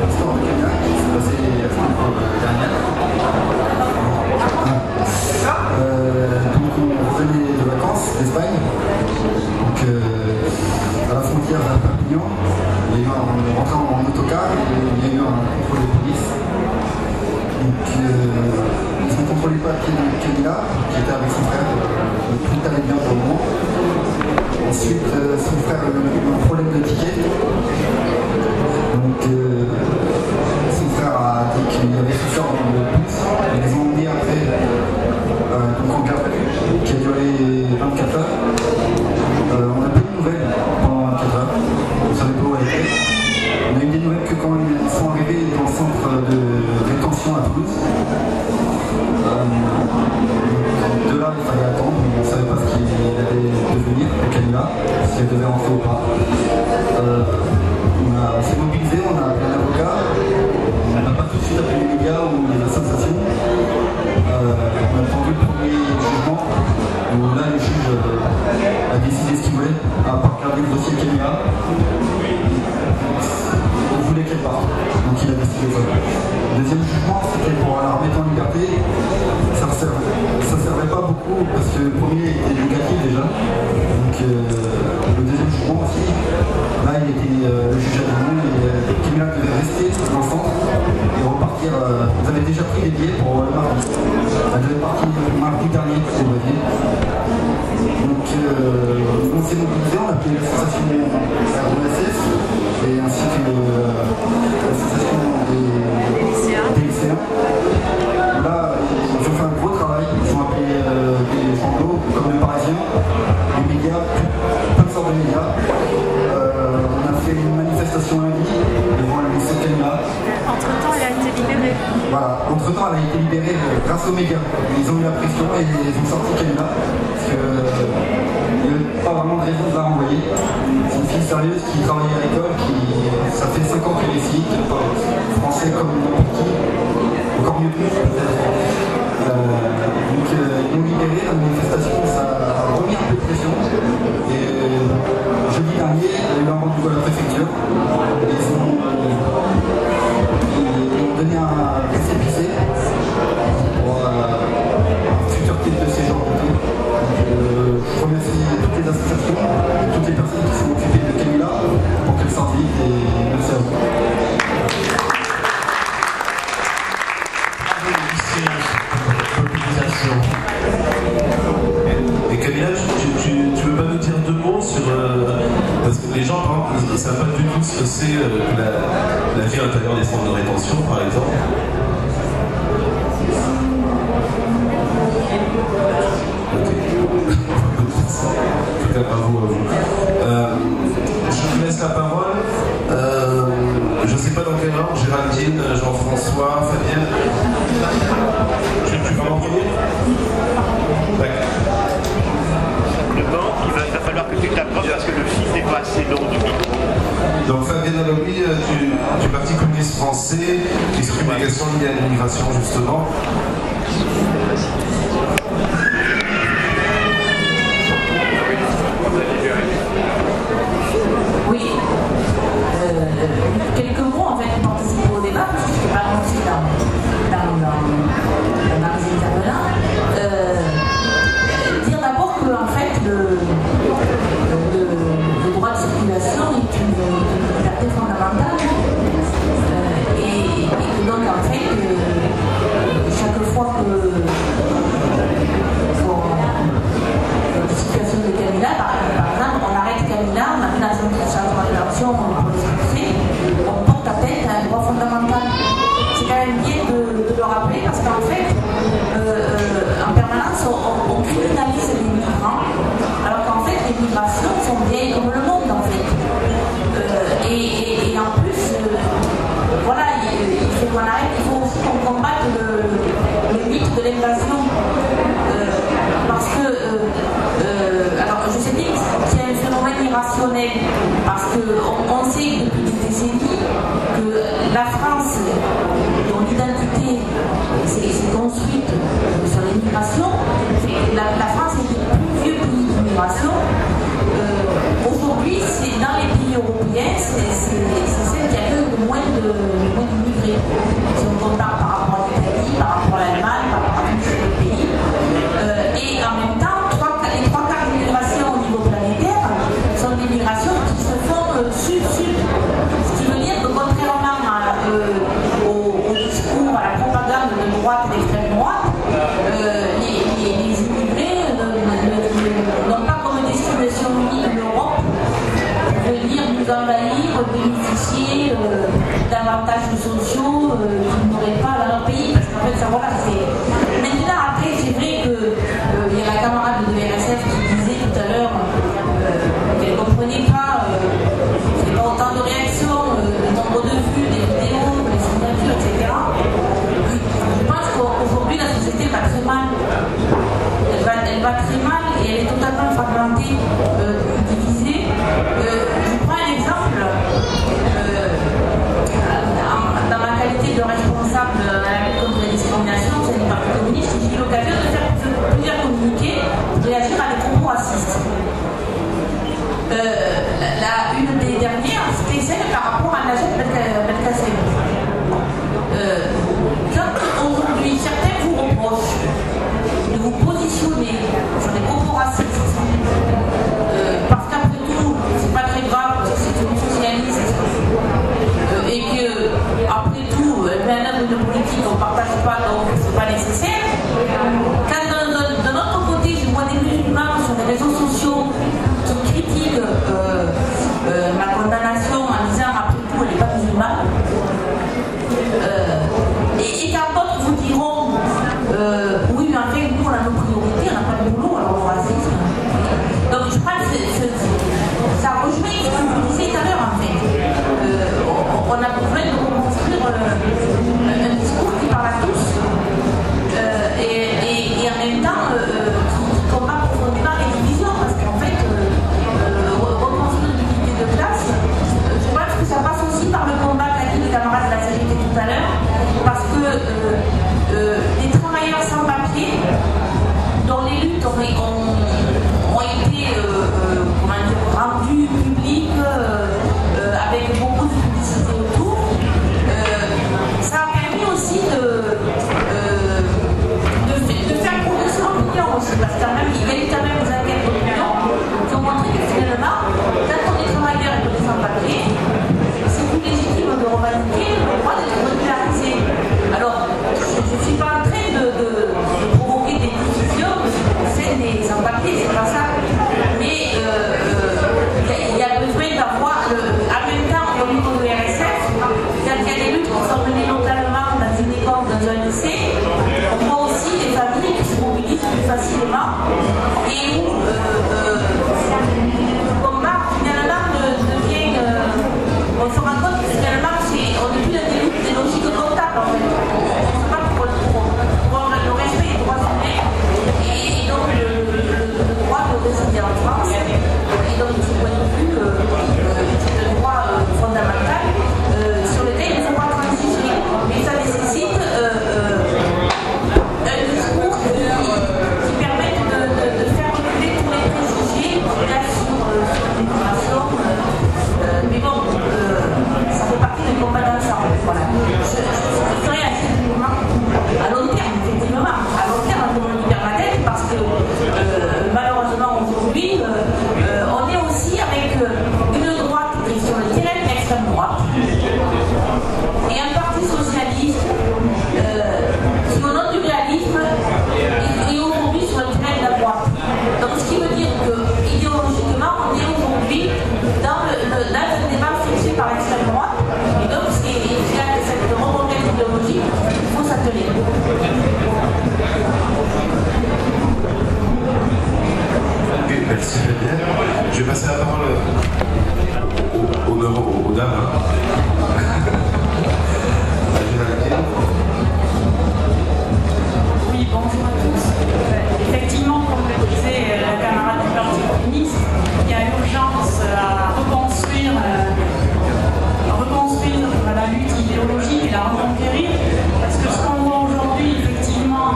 H: L'histoire de Camilla qui s'est passée la semaine dernière. Donc on revenait de vacances d'Espagne. Donc à la frontière à Perpignan, on rentrait en autocar et il y a eu un contrôle de police. Donc ils ont contrôlé pas Camilla, qui était avec son frère. Tout allait bien pour le moment. Ensuite, son frère a eu un problème de ticket. Donc, son frère a dit qu'il y avait souffert dans le bus. Ils les ont emmenés après donc en garde qui a duré 24 heures. On n'a pas eu de nouvelles pendant 24 heures. On ne savait pas où elle était. On a eu des nouvelles que quand ils sont arrivés dans le centre de rétention à Toulouse. De là, il fallait attendre. On ne savait pas ce qu'il avait de venir au Camilla, si elle devait rentrer ou pas. On s'est mobilisé, on a appelé un avocat, on n'a pas tout de suite appelé les médias ou les associations. On a attendu le premier jugement où là le juge a décidé ce qu'il voulait, à part regarder le dossier Camilla. On voulait qu'elle parte, donc il a décidé ça. Le deuxième jugement, c'était pour la remettre en liberté. Ça servait pas beaucoup parce que le premier était négatif déjà. Donc le deuxième jugement aussi, là il était le juge a dit et Camilla devait rester dans le centre et repartir. Vous avez déjà pris les billets pour le mardi. Elle devait partir le mardi dernier, c'est vrai. Donc on s'est mobilisé, on a appelé l'association ROSS et ainsi que l'association des lycéens. Là, ils ont fait un gros travail, ils ont appelé des journaux comme Le Parisien, les médias, plein de sortes de médias. On a fait une manifestation lundi devant le lycée Camilla.
I: Entre-temps, elle a été libérée.
H: Voilà, entre-temps, elle a été libérée grâce aux médias. Ils ont eu la pression et ils ont sorti Camilla. Parce qu'il n'y avait pas vraiment de raison de la renvoyer. C'est une fille sérieuse qui travaille à l'école, ça fait 5 ans qu'elle est ici, qui parle français comme n'importe qui. Encore mieux que nous. Donc ils ont libéré, la manifestation, ça a remis un peu de pression. Et jeudi dernier, il y a eu un rendez-vous à la préfecture. Ils ont donné un récépissé pour un futur titre de séjour. Je remercie toutes les associations et toutes les personnes qui sont occupées de Camilla pour qu'elle sorte vite et merci à vous.
A: Et Camilla, tu veux pas nous dire 2 mots sur... parce que les gens, par exemple, ils ne savent pas du tout ce que c'est la vie à l'intérieur des centres de rétention, par exemple. Ok. À vous. Je vous laisse la parole. Je ne sais pas dans quel ordre, Géraldine, Jean-François, Fabienne. Tu vas en premier? D'accord.
B: Simplement, il va falloir que tu t'approches parce que le fil n'est pas assez long du micro.
A: Donc Fabienne Aloui, du Parti communiste français, qui s'occupe des questions liées à l'immigration justement.
J: Oui. Quelques mots en fait pour participer au débat, parce que je ne suis pas lancée dans les intervenants. Dire d'abord que en fait le droit de circulation est une liberté fondamentale et que donc en fait chaque fois que la situation de Camilla, par exemple, on arrête Camilla, on a mis dans une changement de l'action pour l'expulser, on porte atteinte à un droit fondamental. C'est quand même bien de le rappeler parce qu'en fait, en permanence, on criminalise les migrants, alors qu'en fait, les migrations sont bien comme le monde en fait. Et en plus, voilà, il faut qu'on arrête, il faut aussi qu'on combatte le mythe de l'invasion. Parce que, alors je sais bien qu'il y a un phénomène irrationnel, parce qu'on sait depuis des décennies que la France, dont l'identité s'est construite sur l'immigration, la France est le plus vieux pays d'immigration. Aujourd'hui, dans les pays européens, c'est celle qui accueille le moins d'immigrés. Si on compare par rapport à l'Italie, par rapport à l'Allemagne, par rapport à tous les pays. Et en même temps, les 3 quarts d'immigration au niveau planétaire sont des migrations qui se font sud-sud. Ce qui veut dire que contrairement au discours, à la propagande de droite et d'extrême droite, les immigrés n'ont pas comme destination unique l'Europe pour venir nous envahir, bénéficier d'avantages sociaux qu'ils n'auraient pas dans leur pays. Parce qu'en fait, ça voilà, c'est. Maintenant, après, c'est vrai qu'il y a la camarade de RSF qui disait tout à l'heure qu'elle ne comprenait pas, c'est pas autant de réactions, le nombre de vues, des vidéos, des signatures, etc. Je pense qu'aujourd'hui, la société va très mal. Elle va très mal et elle est totalement totalement fragmenté, divisé. Je prends un exemple. Dans ma qualité de responsable à la lutte contre les discriminations, c'est du Parti communiste, j'ai eu l'occasion de faire plusieurs communiqués pour réagir à des propos racistes. Une des dernières, c'était celle par rapport à Najat Belkacem. Quand aujourd'hui certains vous reprochent de vous positionner sur des propos racistes, parce qu'après tout, c'est pas très grave, parce que c'est une socialiste, et que après tout, un homme de politique, on ne partage pas, donc c'est pas nécessaire. Quand de notre côté, je vois des musulmans sur les réseaux sociaux qui critiquent ma condamnation en disant après tout, elle n'est pas musulmane. Et quand d'autres vous diront oui, mais en fait, nous, on a nos priorités, on n'a pas de boulot, alors le racisme. Donc je crois que ça rejoint ce que vous disiez tout à l'heure, en fait. On a besoin de reconstruire un discours qui parle à tous et en même temps qui combat profondément les divisions, parce qu'en fait, reconstruire l'unité de classe, je pense que ça passe aussi par le combat qu'a dit le camarade de la CGT tout à l'heure, parce que les travailleurs sans papier, dont les luttes ont été rendues publiques avec beaucoup de publicité autour, ça a permis aussi de faire progresser l'opinion aussi, parce qu'il y a eu quand même des enquêtes d'opinion qui ont montré que finalement, quand on est travailleur et qu'on est sans papier, c'est plus légitime de revendiquer le droit d'être régularisé. Alors, je ne suis pas en train de provoquer des divisions c'est des sans-papiers, c'est pas ça. Mais il y a besoin d'avoir, en même temps, au niveau de RSF, quand il y a des luttes qui sont menées localement dans une école, dans un lycée, on voit aussi des familles qui se mobilisent plus facilement et où le combat finalement devient. On se rend compte que finalement, on n'est plus dans des logiques comptables en fait. On se bat pour le respect des droits humains et donc le droit de résider en France. Et donc, de ce point de vue, c'est un droit fondamental sur lequel il ne faut pas transiger. Mais ça nécessite un discours qui permette de faire reculer tous les préjugés qu'il y a sur l'immigration. Mais bon, ça fait partie du combat d'ensemble. Voilà. Je serai assez à long terme, effectivement. À long terme, on me libère ma tête parce que malheureusement aujourd'hui, on est aussi avec une droite qui est sur le terrain de l'extrême droite et un parti socialiste qui, au nom du réalisme, est aujourd'hui sur le terrain de la droite. Donc, ce qui veut dire que idéologiquement, on est aujourd'hui dans le débat fixé par l'extrême droite. Et donc, c'est à cette reconquête idéologique qu'il faut s'atteler.
A: Ok, merci Fabien. Je vais passer la parole aux dames.
K: Oui, bonjour à tous. Effectivement, comme le disait la camarade du Parti communiste, il y a urgence à reconstruire la lutte idéologique et la reconquérir, parce que ce qu'on voit aujourd'hui, effectivement,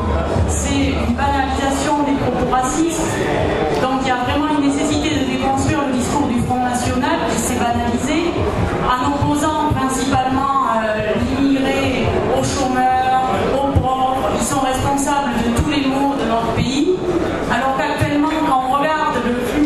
K: c'est une banalisation des propos racistes. Donc il y a vraiment une nécessité de déconstruire le discours du Front National qui s'est banalisé en opposant principalement l'immigré aux chômeurs, aux pauvres. Ils sont responsables de tous les maux de notre pays, alors qu'actuellement, quand on regarde le flux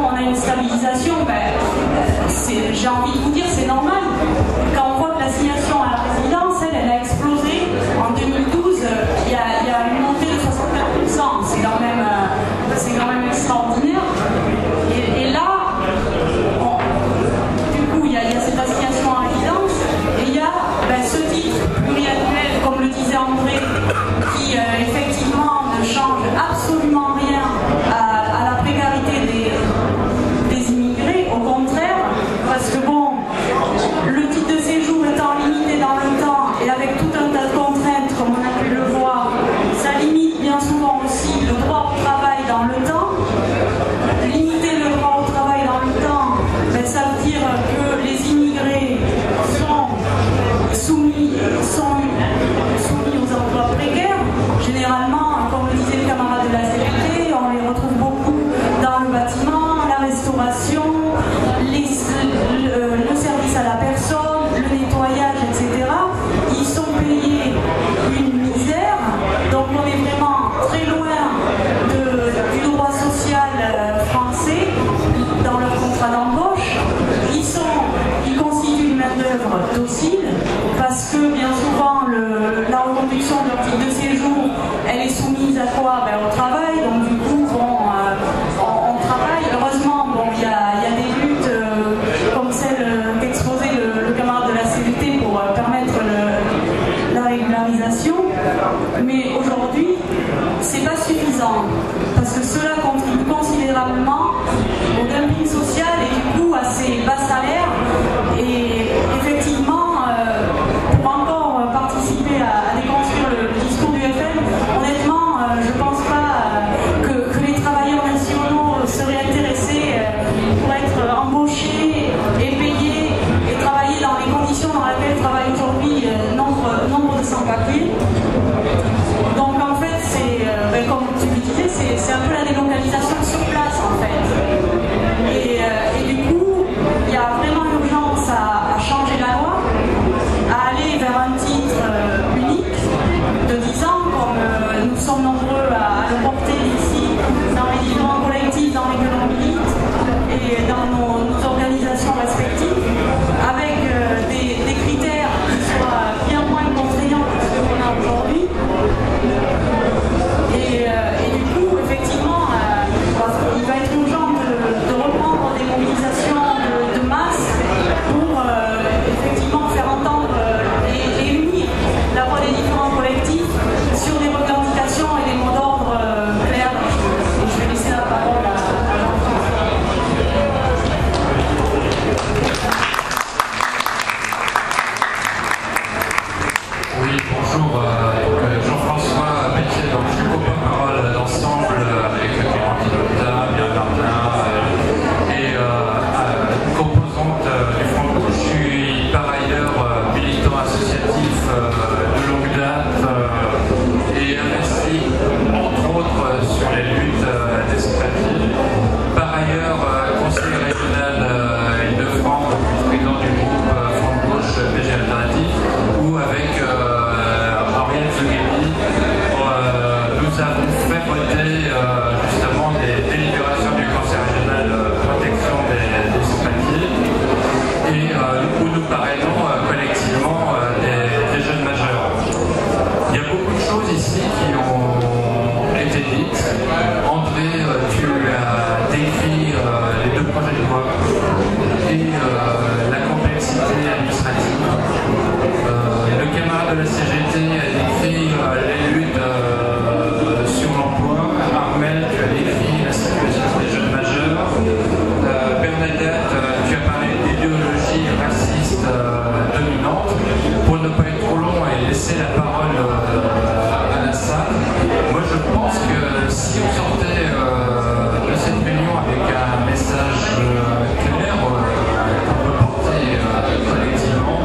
K: on a une stabilisation, j'ai envie de vous dire, c'est normal. Quand on voit que l'assignation à la résidence, elle a explosé. En 2012, il y a une montée de 64%. C'est quand même extraordinaire. Et là, du coup, il y a cette assignation à résidence. Et il y a ce titre pluriannuel, comme le disait André, qui effectivement ne change absolument rien à la précarité des immigrés, au contraire, parce que bon, le titre de séjour étant limité dans le temps et avec tout un tas de contraintes, comme on a pu le voir, ça limite bien souvent aussi le droit au travail dans le temps. Limiter le droit au travail dans le temps, ça veut dire que les immigrés sont soumis aux emplois précaires. Généralement, comme le disait le camarade de la CGT, on les retrouve beaucoup dans le bâtiment, la restauration, le service à la personne, le nettoyage, etc. Ils sont payés une misère, donc on est vraiment très loin du droit social français dans leur contrat d'embauche. Ils constituent une main-d'œuvre docile parce que bien souvent la reconduction de leur titre de séjour, elle est soumise à quoi? Au travail, donc du coup on travaille. Heureusement, il y a des luttes comme celle qu'exposait le camarade de la CGT pour permettre la régularisation, mais aujourd'hui c'est pas suffisant parce que cela contribue considérablement au dumping social et du coup à ces bas salaires. Et effectivement, pour encore participer à déconstruire le discours du FN, honnêtement, je ne pense pas que les travailleurs nationaux seraient intéressés pour être embauchés et payés et travailler dans les conditions dans lesquelles travaillent aujourd'hui nombre de sans-papiers. Donc en fait, comme tu le disais, c'est un peu la délocalisation sur place en fait. Et du coup, il y a vraiment urgence à changer la loi, à aller vers un titre unique de 10 ans, comme nous sommes nombreux à le porter ici, dans les différents collectifs dans lesquels on milite et dans nos organisations respectives, avec des critères qui soient bien moins contraignants que ce qu'on a aujourd'hui. Et du coup, effectivement, il va être urgent de reprendre des mobilisations de masse pour effectivement faire entendre et unir la voix des différents collectifs sur des revendications et des mots d'ordre clairs. Et je vais laisser la parole à Jean-François.
L: Oui, bonjour. Jean-François Pelletier, donc je suis porte-parole d'ensemble avec Clémentine Lota, Bien Martin et composante du Front Gauche. Je suis par ailleurs militant associatif de longue date et investi entre autres sur les luttes démocratiques. Par ailleurs, conseiller régional Île-de-France, président du groupe Front Gauche PG Alternatif, où avec Ariel Zegheni, nous avons fait voter justement des délibérations du Conseil régional protection des sans-papiers et où nous parrainons collectivement des jeunes majeurs. Il y a beaucoup de choses ici qui ont été dites. André, tu as décrit les deux projets de loi et la complexité administrative. Le camarade de la CGT a décrit les luttes sur l'emploi. Armel, tu as décrit la situation des jeunes majeurs. Bernadette, tu as parlé d'idéologie raciste dominante. Pour ne pas être trop long et laisser la parole à la salle, moi je pense que si on sortait de cette réunion avec un message clair qu'on peut porter collectivement,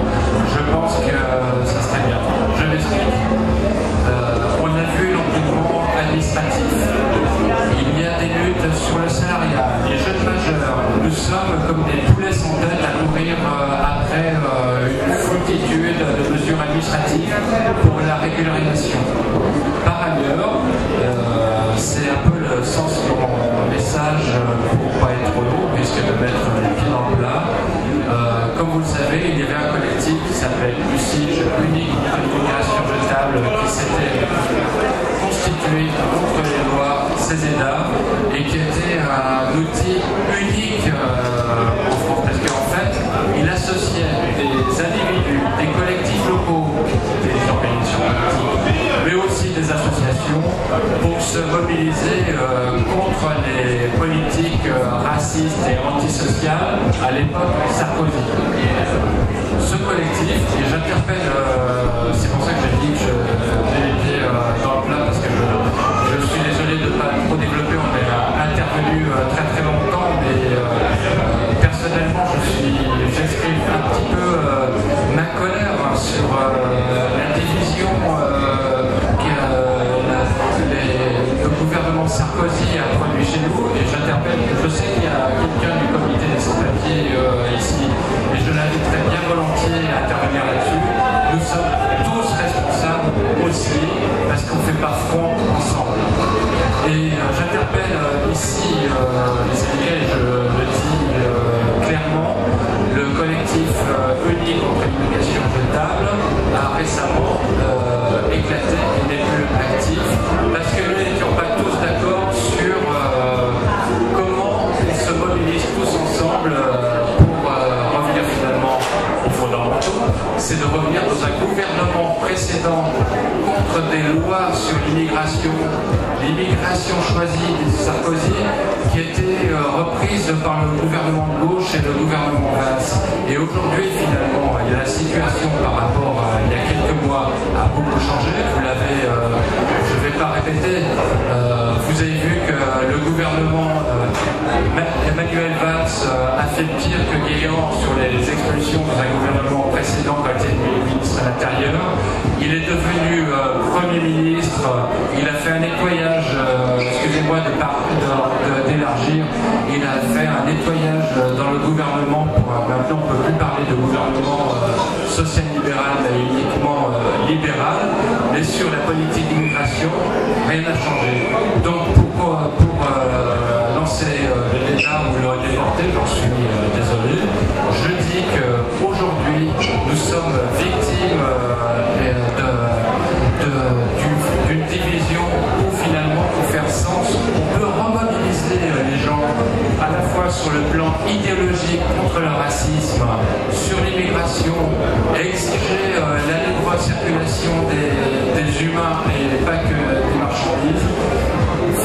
L: je pense que ça serait bien. Je m'explique. On a vu l'engouement administratif. Il y a des luttes sur le salariat. Les jeunes majeurs, nous sommes comme des poulets sans tête à courir après une foultitude de mesures administratives pour la régularisation. Par ailleurs, c'est un peu le sens de mon message pour ne pas être trop long. risque de mettre les pieds dans le plat. Comme vous le savez, il y avait un collectif qui s'appelle UCIJ, Unique contre l'immigration jetable, qui s'était constitué contre les lois CESEDA et qui était un outil unique en France, parce qu'en fait, il associait des individus, des collectifs locaux, des organisations politiques, mais aussi des associations pour se mobiliser contre les politiques racistes et antisociales à l'époque de Sarkozy. Ce collectif, et j'interpelle, c'est pour ça que j'ai dit que je mets les pieds dans le plat, parce que je suis désolé de ne pas trop développer, on est intervenu très très longtemps, mais personnellement j'exprime un petit peu ma colère sur la division que le gouvernement Sarkozy a produit chez nous, et j'interpelle, je sais qu'il y a quelqu'un du comité des sans-papiers ici, et je l'inviterai bien volontiers à intervenir là-dessus. Nous sommes tous responsables aussi, parce qu'on ne fait pas front ensemble. Et j'interpelle ici les syndicats, et je le dis clairement, le collectif Unique contre l'immigration jetable a récemment éclaté et n'est plus actif, parce que nous n'étions pas tous d'accord sur comment on se mobilise tous ensemble pour revenir finalement aux fondamentaux. C'est de revenir dans un gouvernement précédent contre des lois sur l'immigration choisie de Sarkozy, qui était reprise par le gouvernement de gauche et le gouvernement Valls. Et aujourd'hui, finalement, la situation par rapport à il y a quelques mois a beaucoup changé. Vous l'avez, je ne vais pas répéter, vous avez vu que le gouvernement Emmanuel Valls a fait pire que Guéant sur les expulsions dans un gouvernement précédent quand il était ministre de l'Intérieur. Il est devenu Premier ministre, il a fait un nettoyage, excusez-moi d'élargir, il a fait un nettoyage dans le gouvernement, maintenant on ne peut plus parler de gouvernement social-libéral, mais uniquement libéral, mais sur la politique d'immigration, rien n'a changé. Donc pour lancer le débat ou le déporter, j'en suis désolé, je dis qu'aujourd'hui nous sommes victimes d'une division où finalement, pour faire sens, on peut remobiliser les gens à la fois sur le plan idéologique contre le racisme, sur l'immigration, exiger la libre circulation des humains et pas que des marchandises,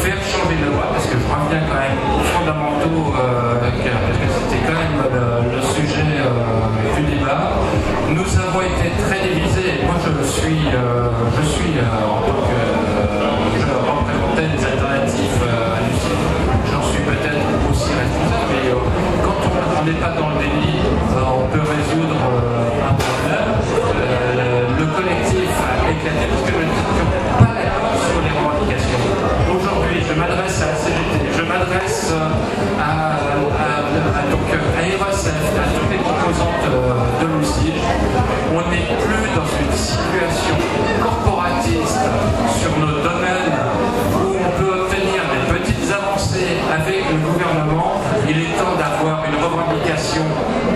L: faire changer la loi, parce que je reviens quand même aux fondamentaux, parce que c'était quand même le sujet du débat. Nous avons été très divisés. Moi, je suis en tant que je représentais des alternatives à l'UCIJ, j'en suis peut-être aussi responsable, mais quand on n'est pas dans le déni, on peut résoudre un problème. Le collectif a éclaté parce que nous n'étions pas d'accord sur les revendications. Aujourd'hui, je m'adresse à la CGT, je m'adresse à RSF, à toutes les composantes de l'UCIJ. On n'est plus dans une situation corporatiste sur nos domaines où on peut obtenir des petites avancées avec le gouvernement. Il est temps d'avoir une revendication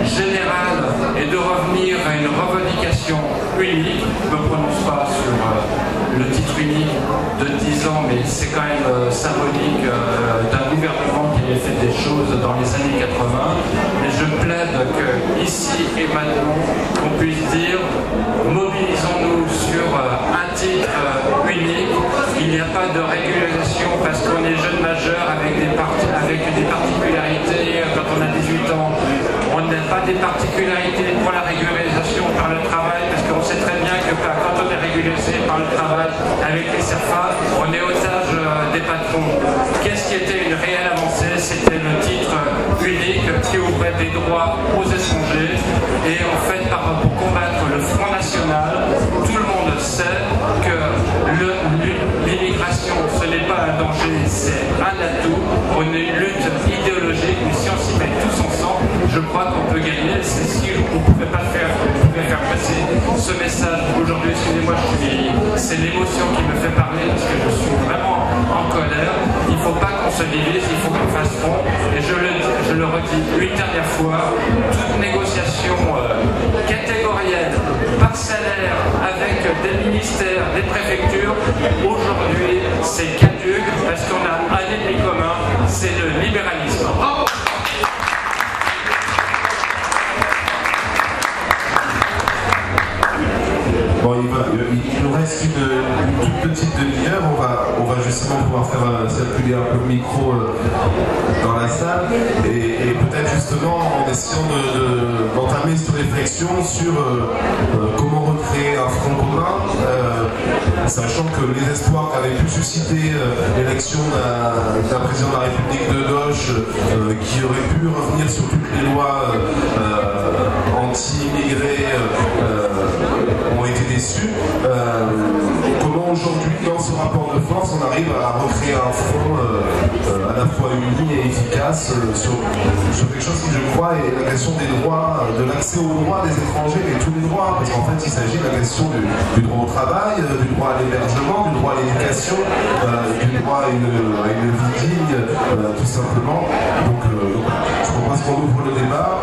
L: générale et de revenir à une revendication unique. Je ne me prononce pas sur le titre unique de 10 ans, mais c'est quand même symbolique d'un gouvernement qui a fait des choses dans les années 80. Mais je plaide qu'ici et maintenant, on puisse dire mobilisons-nous sur un titre unique. Il n'y a pas de régularisation parce qu'on est jeune majeur avec des particularités quand on a 18 ans. On n'a pas des particularités pour la régularisation par le travail, parce qu'on sait très bien que quand on est régularisé par le travail avec les CERFA, on est otage des patrons. Qu'est-ce qui était une réelle avancée? C'était le titre unique qui ouvrait des droits aux étrangers. Et en fait, pour combattre le Front National, tout le monde sait que l'immigration, ce n'est pas un danger, c'est un atout. On est une lutte idéologique, mais si on s'y met tous ensemble, je crois qu'on peut gagner. C'est si on ne pouvait pas faire, on pouvait faire passer ce message aujourd'hui. Excusez-moi, c'est l'émotion qui me fait parler parce que je suis vraiment en colère. Il ne faut pas qu'on se divise, il faut qu'on fasse front. Et je le redis une dernière fois, toute négociation catégorielle, par salaire, avec des ministères, des préfectures, aujourd'hui c'est caduc parce qu'on a un ennemi commun, c'est le libéralisme. Bravo!
A: Bon, il nous reste une toute petite demi-heure. On va justement pouvoir faire circuler un peu le micro dans la salle et peut-être justement en essayant d'entamer cette réflexion sur comment recréer un front commun, sachant que les espoirs qu'avait pu susciter l'élection d'un président de la République de gauche qui aurait pu revenir sur toutes les lois anti-immigrés ont été déçus. Comment aujourd'hui, dans ce rapport de force, on arrive à recréer un front à la fois uni et efficace sur quelque chose qui, je crois, est la question des droits, de l'accès aux droits des étrangers, mais tous les droits, parce qu'en fait, il s'agit de la question du droit au travail, du droit à l'hébergement, du droit à l'éducation, du droit à une vie digne, tout simplement. Donc, je propose qu'on ouvre le débat.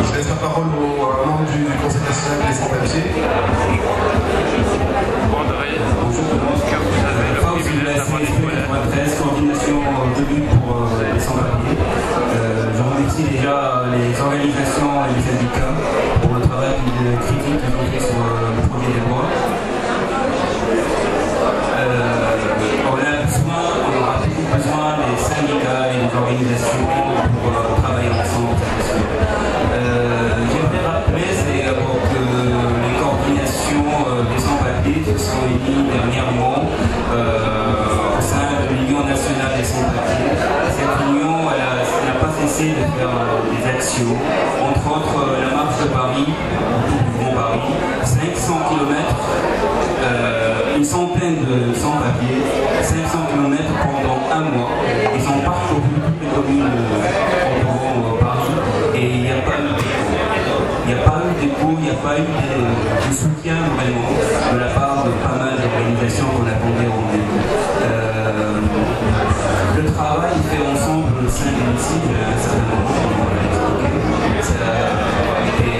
A: Je laisse la parole au membre du Conseil national des sans-papiers.
E: André, est-ce que vous avez le privilège d'avoir des collègues?
M: Coordination de lutte pour les sans-papiers. Je remercie déjà les organisations et les syndicats pour le travail critique qu'ils ont fait sur le projet de loi. On aura besoin des syndicats et des organisations pour travailler ensemble. J'aimerais rappeler que les coordinations des sans-papiers se sont réunies dernièrement au sein de l'Union nationale des sans-papiers. Cette union n'a pas cessé de faire des actions, entre autres la marche de Paris, autour du Grand Paris, 500 km, une centaine de sans-papiers, 500 km pendant un mois. Ils ont parcouru toutes les communes entourant Paris et il n'y a pas eu d'écho, il n'y a pas eu de soutien vraiment de la part de pas mal d'organisations qu'on attendait au début. Le travail fait ensemble au sein de l'hémicycle à un certain moment, ça a été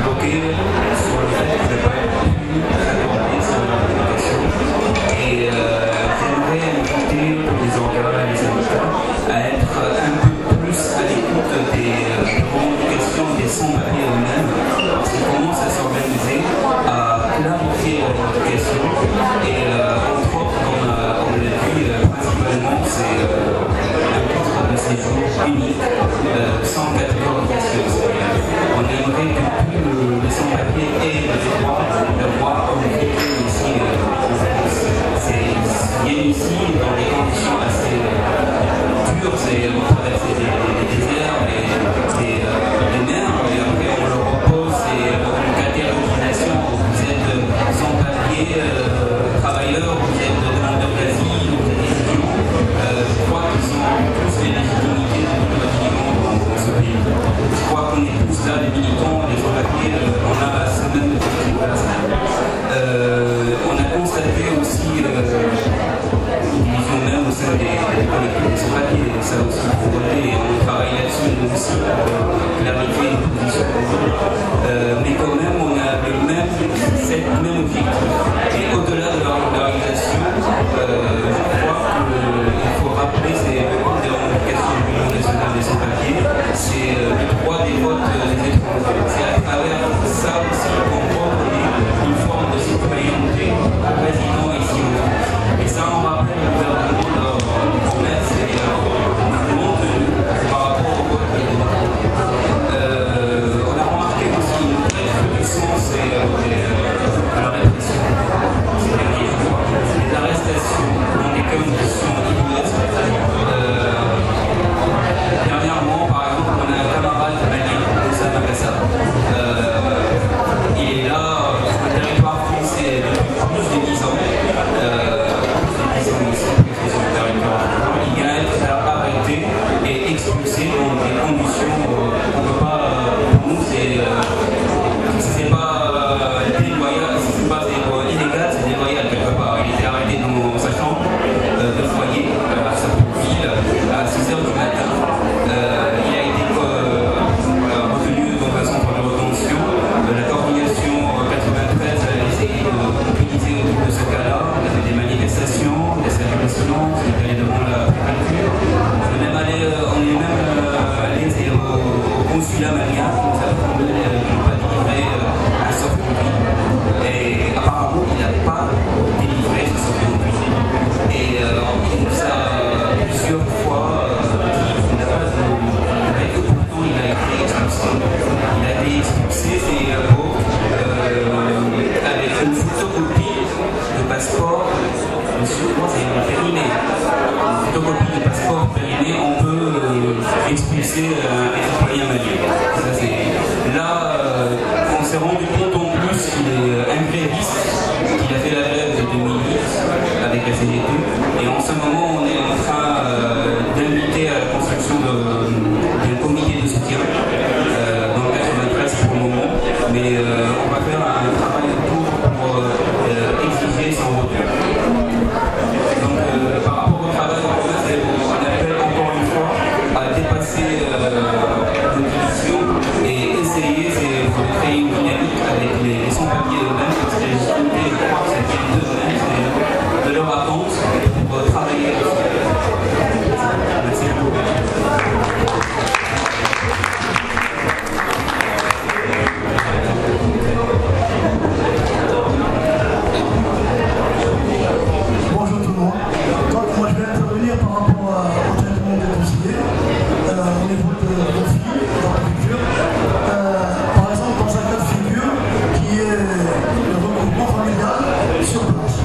M: bloqué sur le fait qu'il n'y a pas pu s'accorder sur la communication. Et j'aimerais inviter les organes et les syndicats à être un peu plus à l'écoute des revendications des sans-papiers eux-mêmes, parce qu'ils commencent à s'organiser, à clarifier leurs revendications. Et entre autres, comme on l'a dit, principalement, c'est un titre de séjour unique, sans catégorisation. On aimerait que tous les sans-papiers aient le droit d'avoir un véhicule ici en France. Ils viennent ici dans des conditions assez dures, c'est traverser des déserts, des mers, et après on leur propose une catégorisation. Vous êtes sans-papiers, travailleurs, vous êtes demandeurs d'asile, vous êtes étudiants. Je crois qu'ils ont tous les légitimités de tout vivant dans ce pays. Je crois qu'on est tous là, les militants, les sans-papiers, on a la semaine de place. On a constaté aussi division même au sein des collectifs des sans-papiers, ça aussi il faut voter, et on travaille là-dessus nous aussi pour clarifier une position. Mais quand même on a cette même objectif. Et au-delà de la régularisation, je crois qu'il faut rappeler ces revendications de l'Union nationale des sans-papiers, c'est le droit des votes des étrangers. C'est à travers ça aussi qu'on porte une forme de citoyenneté résident ici en France. Et ça en rappelle le gouvernement de promesse et non-tenu par rapport au vote des étrangers. On a remarqué aussi une vraie recrudescence de la répression ces derniers jours. Les arrestations dans des conditions ubuesques. Dernièrement, par exemple, on a un camarade malien, Moussa Magassa. Il est là sur le territoire français depuis plus de 10 ans. Il vient être arrêté et expulsé dans des conditions qu'on ne peut pas. Pour nous, c'est pas déloyal, c'est pas illégal, c'est déloyal quelque part. Il était arrêté dans sa chambre de foyer à sa ville à 6h du matin. Il a été consulat malien qui nous a promis de ne pas délivrer un sauf-conduit. Et apparemment, il n'a pas délivré ce sauf-conduit. Et il nous a plusieurs fois dit qu'il n'a pas de délivrer, que pourtant il a été expulsé. Il a été expulsé, c'est avec une photocopie de passeport. Monsieur, moi c'est périmé. Une photocopie de passeport périmé, on peut expulser un citoyen malien. Là, on s'est rendu compte en plus qu'il est un gréviste, qu'il a fait la grève de 2008 avec la CGT. Et en ce moment, on est en train d'inviter à la construction d'un comité de soutien dans le 93 pour le moment. Mais on va faire un travail pour exiger son retour. Donc, par rapport au travail, on appelle encore une fois à dépasser nos divisions et essayer de créer une dynamique avec les sans-papiers eux-mêmes, parce que les difficultés, je crois que ça vient de leur attente pour travailler avec eux. Merci beaucoup.
N: Bonjour tout le monde. Donc moi je vais intervenir par rapport au traitement des dossiers au niveau de conflits dans la culture. Par exemple dans un cas de figure qui est le regroupement familial sur place.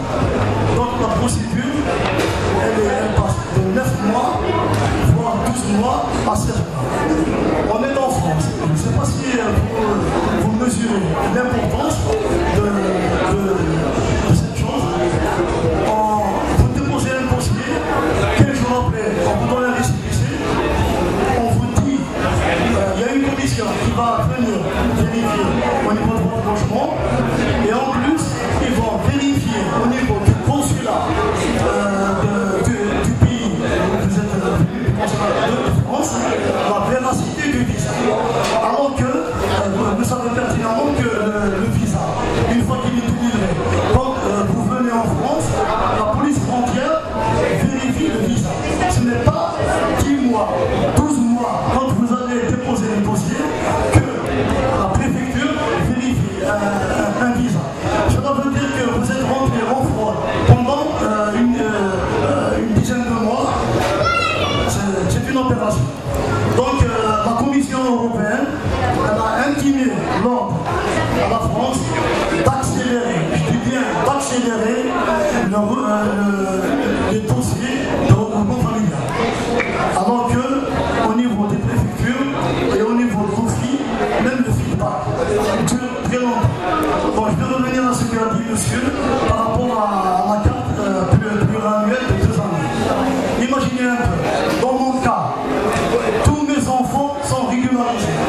N: Donc la procédure elle passe de 9 mois voire 12 mois à 16 mois. On est en France. Je ne sais pas si vous mesurez l'importance de cette chose. Vous déposez un dossier, 15 jours après, on vous donne un récépissé, on vous dit il y a une commission qui va venir vérifier au niveau de votre logement, et en plus, ils vont vérifier au niveau du consulat du pays où vous êtes venu, du consulat de France, la véracité du visa. Alors que vous savez pertinemment que le visa, une fois qu'il est délivré, quand vous venez en France, la police frontière vérifie le visa. Ce n'est pas 10 mois, 12 mois, quand vous allez déposer le dossier, que la préfecture vérifie un visa. Cela veut dire que vous êtes rentré en fraude pendant une dizaine de mois. C'est une opération. Donc la Commission européenne a intimé l'ordre à la France d'accélérer, je dis bien d'accélérer les dossiers de regroupement familial. Alors que au niveau des préfectures et au niveau de conflit, même le feedback dure très longtemps. Bon, je vais revenir à ce qu'a dit monsieur par rapport à la carte pluriannuelle de 2 années. Imaginez un peu, dans mon cas, tous mes enfants sont régularisés.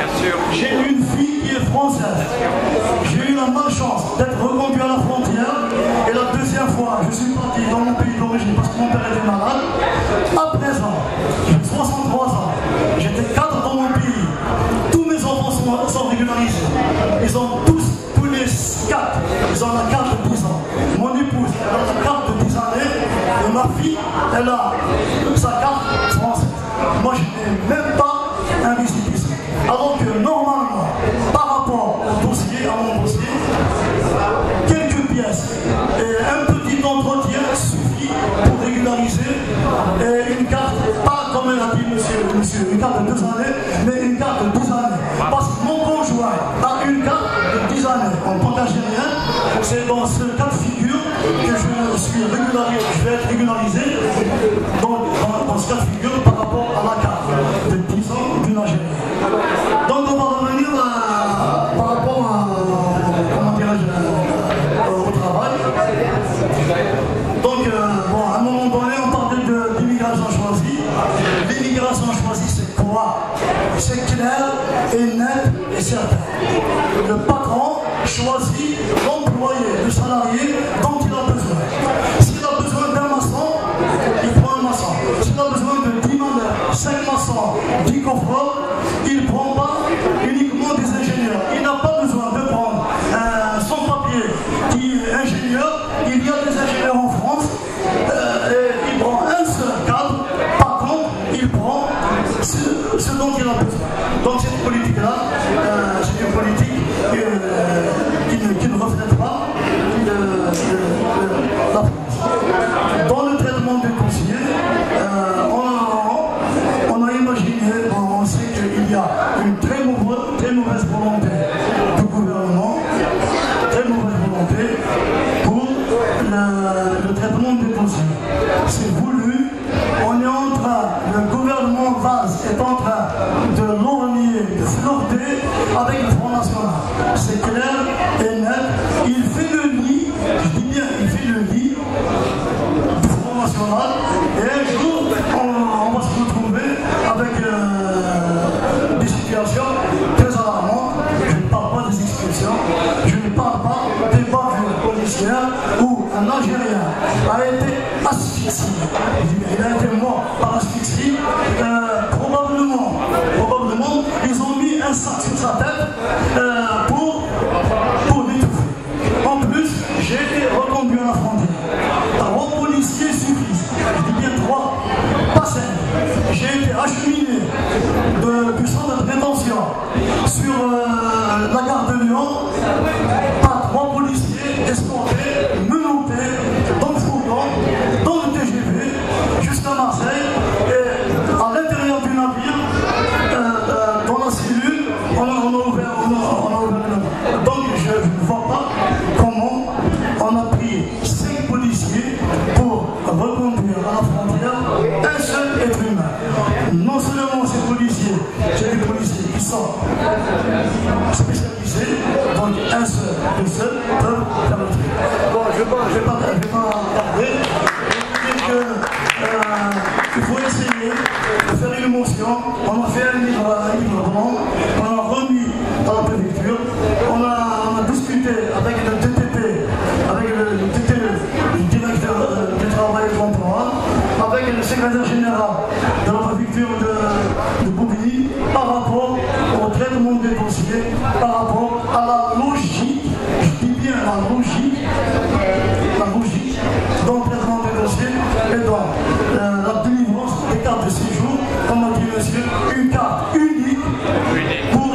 N: J'ai une fille qui est française. J'ai eu la malchance d'être reconduit à la frontière. Et la deuxième fois, je suis parti dans mon pays d'origine parce que mon père était malade. À présent, j'ai 63 ans. J'étais 4 dans mon pays. Tous mes enfants sont régularisés. Ils ont tous les 4. Ils ont la carte de 10 ans. Mon épouse, elle a la carte de 10 années. Et ma fille, elle a sa carte française. Moi, je n'ai même pas un récépissé. Alors que normalement, par rapport au dossier, à mon dossier, quelques pièces et un petit entretien suffit pour régulariser une carte, pas comme l'a dit monsieur, une carte de 2 années, mais une carte de 10 années. Parce que mon conjoint a une carte de 10 années en tant qu'Algérien. C'est dans ce cas de figure que je vais être régularisé dans ce cas de figure par rapport à la carte de 10 ans d'une Algérienne. Donc on va revenir par rapport au travail. Donc bon, à un moment donné, on parlait d'immigration choisie. L'immigration choisie, c'est quoi? C'est clair et net et certain. Le patron choisit l'employé, le salarié dont il a besoin. S'il a besoin d'un maçon, il prend un maçon. S'il a besoin de 10 mandats, 5 maçons, 10 coffreurs, il ne prend pas uniquement des ingénieurs. Il n'a pas besoin de prendre un sans-papier qui est ingénieur. Il y a des ingénieurs en France. Et il prend un seul cadre. Par contre, il prend ce dont il a besoin. Donc cette politique-là, c'est une politique qui ne reflète pas la France. Dans le traitement des conseillers, on a imaginé, on sait qu'il y a une très mauvaise volonté du gouvernement, très mauvaise volonté pour le traitement des conseillers. C'est voulu, on est en train, le gouvernement Valls est en train de lorgner, de flirter avec le Front National. C'est clair et net, il fait le lit, je dis bien, il fait le lit du Front National, et un jour, on va se retrouver avec des situations très alarmantes. Je ne parle pas des expulsions, je ne parle pas des bavures policières où un Algérien a été asphyxié. Il a été mort par asphyxie. Probablement, ils ont mis un sac sur sa tête pour l'étouffer. En plus, j'ai été reconduit à la frontière. 3 policiers suffisent. Je dis bien 3, pas 5. J'ai été acheminé du centre de détention sur la gare de Lyon par 3 policiers escortés, menottés dans le fourgon, dans le TGV, jusqu'à Marseille. Et à l'intérieur du navire, dans la cellule, on a ouvert le. Donc je ne vois pas comment on a pris 5 policiers pour reconduire à la frontière un seul être humain. Non seulement ces policiers, c'est des policiers qui sont spécialisés, donc un seul, deux seuls peuvent faire le truc. Bon, je ne vais pas tarder. Je vais dire qu'il faut essayer de faire une motion. On a fait un livre blanc, on l'a remis dans la préfecture, on a discuté avec le DTP, avec le directeur du travail et de l'emploi, avec le secrétaire général de la préfecture de Bobigny, par rapport au traitement des dossiers, par rapport à la logique, je dis bien la logique dans le traitement des dossiers et dans la délivrance des cartes de séjour, comme a dit monsieur, une carte unique pour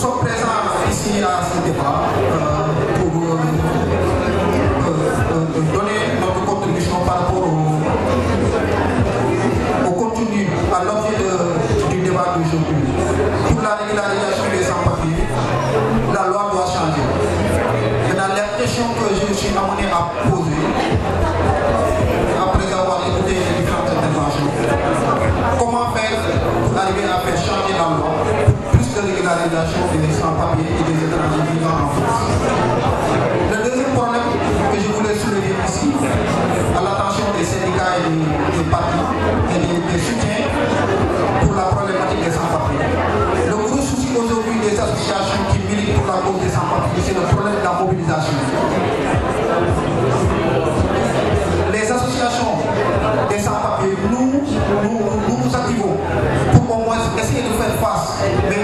H: sommes présents ici à ce débat pour donner notre contribution par rapport au contenu, à l'objet du débat d'aujourd'hui. Pour la régularisation des sans-papiers, la loi doit changer. Maintenant, la question que je suis amené à poser, après avoir écouté les différentes interventions, comment faire pour arriver à faire changer la loi pour plus de régularisation des sans-papiers et des étrangers vivant en France. Le deuxième problème que je voulais soulever ici, à l'attention des syndicats et des partis et des soutiens pour la problématique des sans-papiers. Le gros souci aujourd'hui des associations qui militent pour la cause des sans-papiers, c'est le problème de la mobilisation. Les associations des sans-papiers, nous activons pour au moins essayer de faire face, mais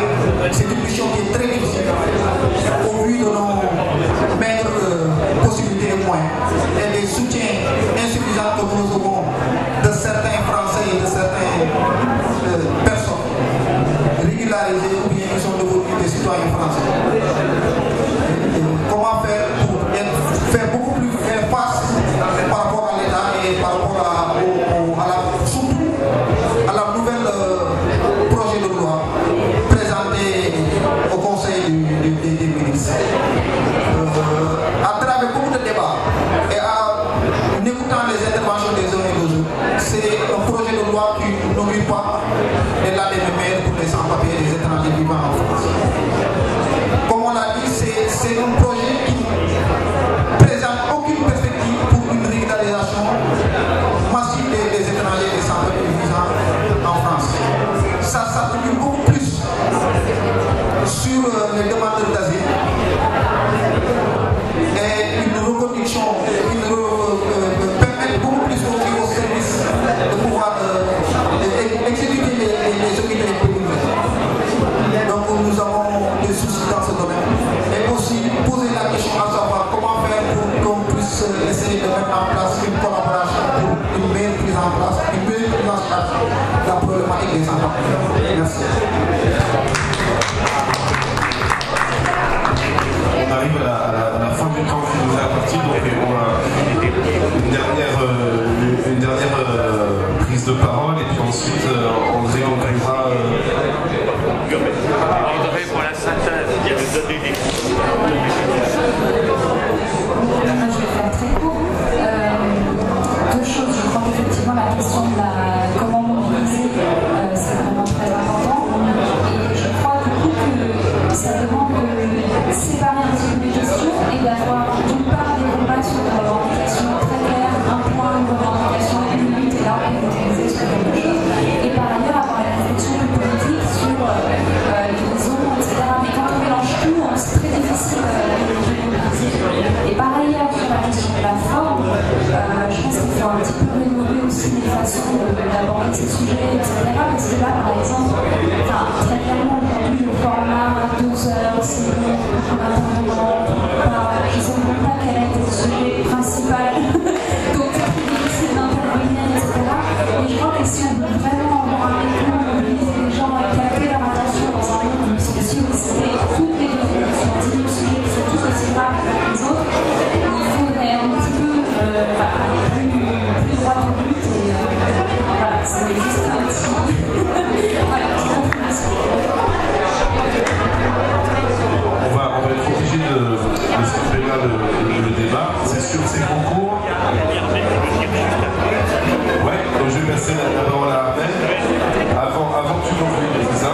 H: c'est une mission qui est très difficile au vu de nos maigres possibilités et moyens et des soutiens insuffisants que nous avons de certains Français et de certaines personnes régularisées ou bien qui sont devenus des citoyens français. Comment faire pour faire beaucoup plus faire face par rapport à l'État et par rapport surtout à la nouvelle projet de loi présenté au Conseil des ministres. À travers beaucoup de débats et en écoutant les interventions des uns et des autres, c'est un projet de loi qui n'oublie pas les lendemains pour les sans-papiers et les étrangers vivant en France. Comme on l'a dit, c'est un projet qui présente aucune perspective pour une régularisation massive des étrangers et des sans-papiers vivant en France. Ça s'appuie beaucoup plus sur les demandeurs d'asile et une reconduction, permettre beaucoup plus aux services de pouvoir exécuter les hôpitaux publics. Donc nous avons des soucis dans ce domaine. Et aussi poser la question à savoir comment faire pour qu'on puisse essayer de mettre en place une collaboration pour une meilleure prise en place, une meilleure prise en charge de la problématique des enfants. Merci.
A: On arrive à la fin du temps qui nous est imparti, donc on a une dernière prise de parole et puis ensuite André conclura.
G: André pour la synthèse, il y a le donné des
C: Je vais faire très court. Deux choses, je crois qu'effectivement la question de comment mobiliser, c'est vraiment très important. Et je crois du coup que ça demande de séparer un petit peu les questions et d'avoir d'une part des débats sur des revendications très claires, un point, une revendication, une lutte, et là on peut utiliser sur quelque chose. Et par ailleurs avoir la réflexion plus politique sur les raisons, etc. Mais quand on mélange tout, c'est très difficile de mobiliser. Et par ailleurs, sur la question de la forme, je pense qu'il faut un petit peu rénover aussi les façons d'aborder ces sujets, etc. Parce que là, par exemple, très clairement, aujourd'hui, le format 2 heures, c'est long, je ne sais même pas quel a été le sujet principal, donc c'est très difficile d'intervenir, etc. Et je crois que si on veut vraiment avoir un écho, mobiliser les gens et capter leur attention dans un monde où ils sont sollicités toutes les définitions, des sujets qui sont tous aussi graves que les autres, il faudrait un petit peu plus droit au but et voilà, c'est juste un petit. Voilà,
A: On va être obligé de stopper là le débat. C'est sûr, c'est concours. Ouais, donc je vais passer la parole à Armel. Avant que tu conclues, c'est ça?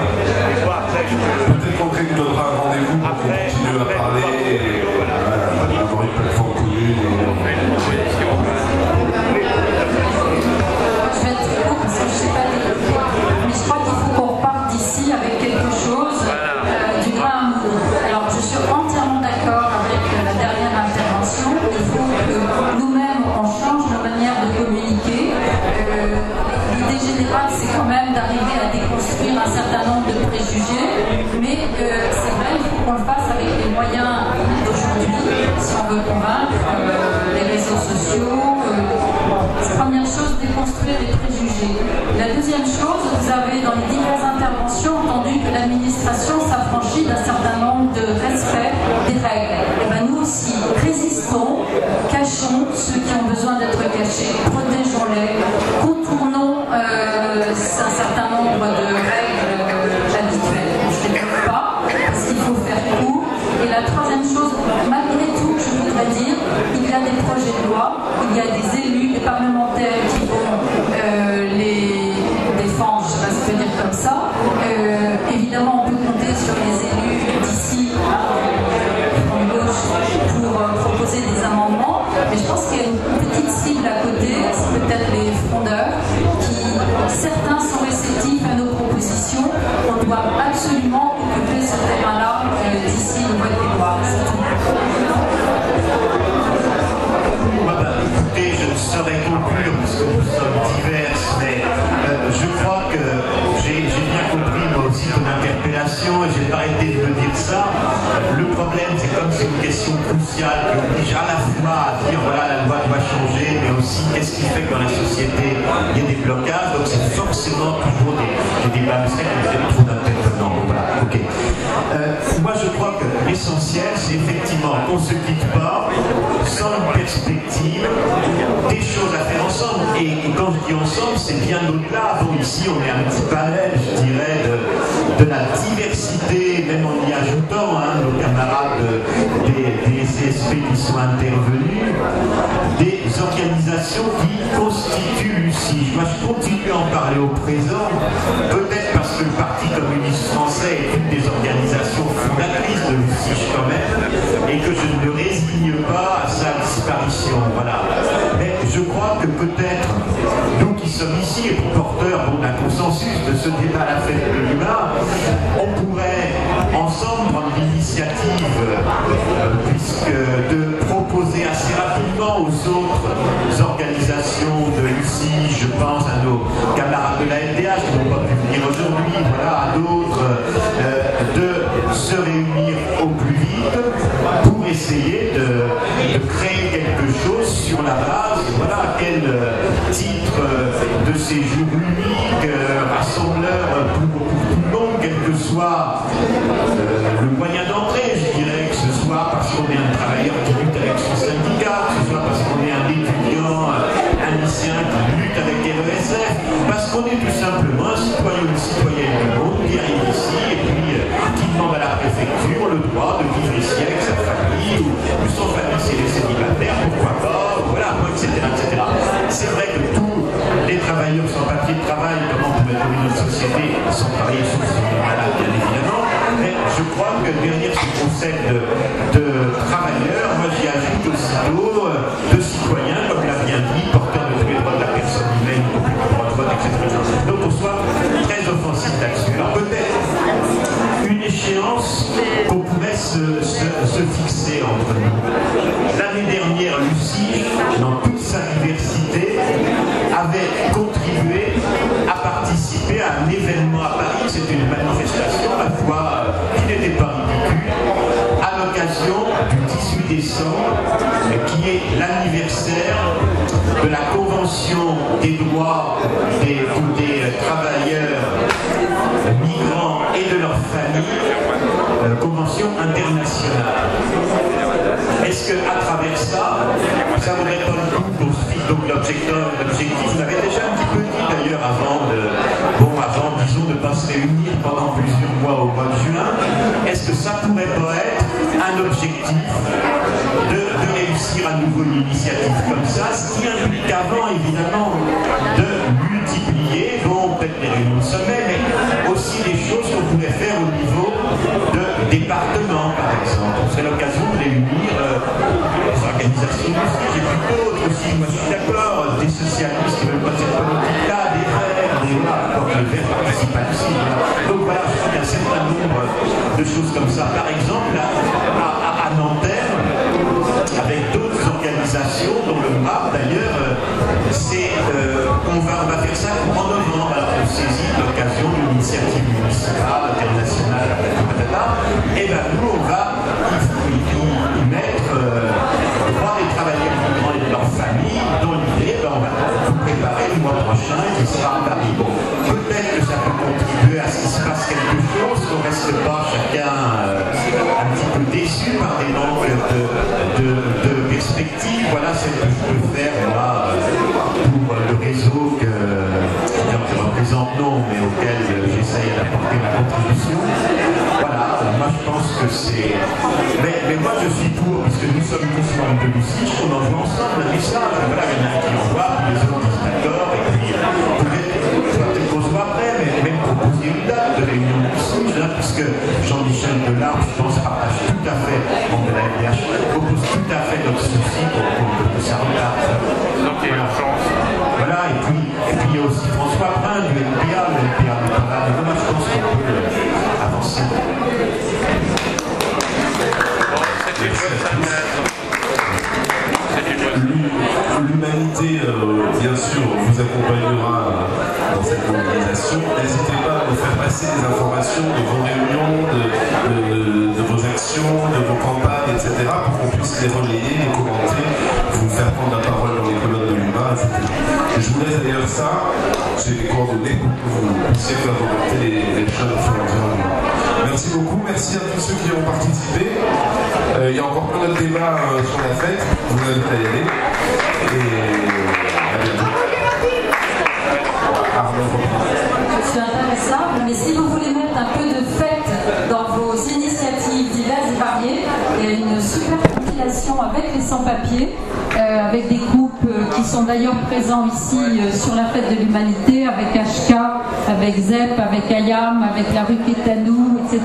A: Peut-être qu'André nous donnera un rendez-vous pour qu'on continue à parler et avoir une plateforme commune.
C: Je vais être très court parce que je ne sais pas développer, mais je crois qu'il faut qu'on reparte d'ici avec quelque chose du grain à moudre. Alors je suis entièrement d'accord avec la dernière intervention. Il faut que nous-mêmes on change nos manières de communiquer. L'idée générale c'est quand même d'arriver à déconstruire un certain nombre de préjugés, mais c'est vrai, il faut qu'on le fasse avec les moyens d'aujourd'hui si on veut convaincre, les réseaux sociaux. Première chose, déconstruire les préjugés. La deuxième chose, vous avez dans les diverses interventions entendu que l'administration s'affranchit d'un certain nombre cachons ceux qui ont besoin d'être cachés, protégeons-les, contournons un certain nombre de règles habituelles. Je ne les trouve pas, parce qu'il faut faire court. Et la troisième chose, malgré tout, je voudrais dire, il y a des projets de loi, il y a des élus, des parlementaires qui vont les défendre, je ne sais pas si je peux dire comme ça. Évidemment, on peut compter sur les élus d'ici, en gauche, pour proposer des amendements, mais je pense qu'il y a une petite cible à côté, c'est peut-être les frondeurs, qui, certains sont réceptifs à nos propositions. On doit absolument occuper ce terrain-là d'ici le vote des lois.
B: Écoutez, je ne saurais conclure parce que nous sommes divers, mais je crois que j'ai bien compris moi aussi ton interpellation et j'ai pas arrêté de me dire ça. Le problème, c'est comme c'est une question cruciale qui oblige à la fois à dire voilà la loi doit changer, mais aussi qu'est-ce qui fait que dans la société il y a des blocages, donc c'est forcément toujours des débats, mais c'est trop d'intervenants. Voilà, ok. Moi je crois que l'essentiel c'est effectivement qu'on ne se quitte pas sans une perspective, des choses à faire ensemble. Et quand je dis ensemble, c'est bien au-delà. Bon, ici on est un petit panel, je dirais, de la diversité, même en y ajoutant nos camarades des CSP qui sont intervenus, des organisations qui constituent l'UCIJ. Moi je continue à en parler au présent, peut-être parce que le Parti communiste français est une des organisations fondatrices de l'UCIJ quand même, et que je ne me résigne pas à sa disparition. Voilà. Mais je crois que peut-être, nous qui sommes ici et porteurs d'un consensus de ce débat à la fête de l'humain, on pourrait ensemble prendre l'initiative, puisque de proposer assez rapidement aux autres organisations de l'UCIJ, je pense à nos camarades de la LDH qui n'ont pas pu venir aujourd'hui, voilà, à d'autres, de se réunir au plus vite pour essayer de créer quelque chose sur la base, voilà, quel titre de séjour unique, rassembleur pour tout le monde, quel que soit le moyen d'entrée, je dirais, que ce soit parce qu'on est un travailleur qui lutte avec son syndicat, que ce soit parce qu'on est un étudiant, un lycéen qui lutte avec RESF, parce qu'on est tout simplement un citoyen ou une citoyenne du monde qui arrive ici et puis qui demande à la préfecture le droit de vivre ici avec sa famille ou son famille si elle est célibataire, pourquoi pas, voilà, etc., etc. C'est vrai que tous les travailleurs sans papier de travail, comment on peut mettre dans notre société sans travailler sauf si on est malade, bien évidemment, mais je crois que derrière ce concept de travailleurs, moi j'y ajoute aussitôt de citoyens, comme l'a bien dit, porteurs de tous les droits de la personne humaine, y compris le droit de vote, etc. Donc on soit très offensif là-dessus. Alors peut-être une échéance qu'on pourrait se fixer entre nous. L'année dernière, l'UCIJ, dans toute sa diversité, avait contribué à participer à un événement à Paris. C'était une manifestation, à la fois qui n'était pas ridicule, à l'occasion du 18 décembre, qui est l'anniversaire de la Convention des droits des travailleurs migrants et de leurs familles, convention internationale. Est-ce qu'à travers ça vaudrait pas le coup qu'on se fixe donc l'objectif, vous l'avez déjà un petit peu dit d'ailleurs avant, disons, de ne pas se réunir pendant plusieurs mois au mois de juin, est-ce que ça pourrait pas être un objectif de réussir à nouveau une initiative comme ça, ce qui implique avant évidemment de multiplier, bon peut-être des réunions de sommet, mais aussi des choses qu'on pourrait faire au niveau de départements par exemple. C'est l'occasion de réunir les organisations aussi, j'ai vu d'autres aussi, moi je suis d'accord, des socialistes qui veulent pas cette politique-là, des verts, les verts participent aussi. Donc voilà, je crois qu'il y a un certain nombre de choses comme ça. Par exemple, à Nanterre, avec d'autres organisations, dont le MAP d'ailleurs, on va faire ça en novembre. Alors on saisit l'occasion d'une initiative municipale, internationale, et bien nous on va y mettre droit des travailleurs migrants et de leur famille, dans l'idée, on va vous préparer le mois prochain qui sera à Paris. Bon, peut-être que ça peut contribuer à ce qu'il se passe quelque chose, qu'on ne reste pas chacun un petit peu déçu par des manques de perspectives. Voilà, cette réseau que je représente non, mais auquel j'essaye d'apporter ma contribution. Voilà, moi je pense que c'est... Mais moi je suis pour, puisque nous sommes tous sur un peu lucides, qu'on envoie ensemble un message. Voilà, il y en a qui envoient, puis les autres disent d'accord, et puis peut-être qu'on se voit après, mais même proposer une date de réunion du SIG, hein, puisque Jean-Michel Delarme, je pense, partage tout à fait, membre de la FDH, propose tout à fait notre souci pour que ça regarde.
L: Donc il y a urgence.
B: Voilà, et puis il y a aussi François Brun du NPA, le NPA n'est pas là, mais moi je pense qu'on peut avancer.
A: L'humanité, bien sûr, vous accompagnera dans cette mobilisation. N'hésitez pas à nous faire passer des informations de vos réunions, de vos actions, de vos campagnes, etc., pour qu'on puisse les relayer, les commenter, vous faire prendre la parole dans les colonnes de l'UMA, etc. Et je vous laisse d'ailleurs ça, j'ai les coordonnées pour que vous puissiez faire remonter les choses au fur et à mesure. Merci beaucoup, merci à tous ceux qui ont participé. Il y a encore plein d'autres débats sur la fête, je vous invite à y aller. Et à bientôt.
C: C'est intéressant, mais si vous voulez mettre un peu de fête dans vos initiatives diverses et variées, il y a une super compilation avec les sans-papiers, avec des groupes qui sont d'ailleurs présents ici sur la fête de l'humanité, avec HK, avec ZEP, avec Ayam, avec la rue Kétanou, etc.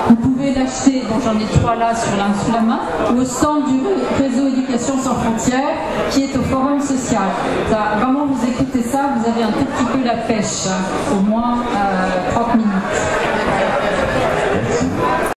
C: Vous pouvez l'acheter, bon j'en ai 3 là sous la main, au stand du réseau Éducation sans frontières qui est au Forum social. Ça, vraiment vous écoutez ça, vous avez un tout petit peu la pêche, au moins 30 minutes.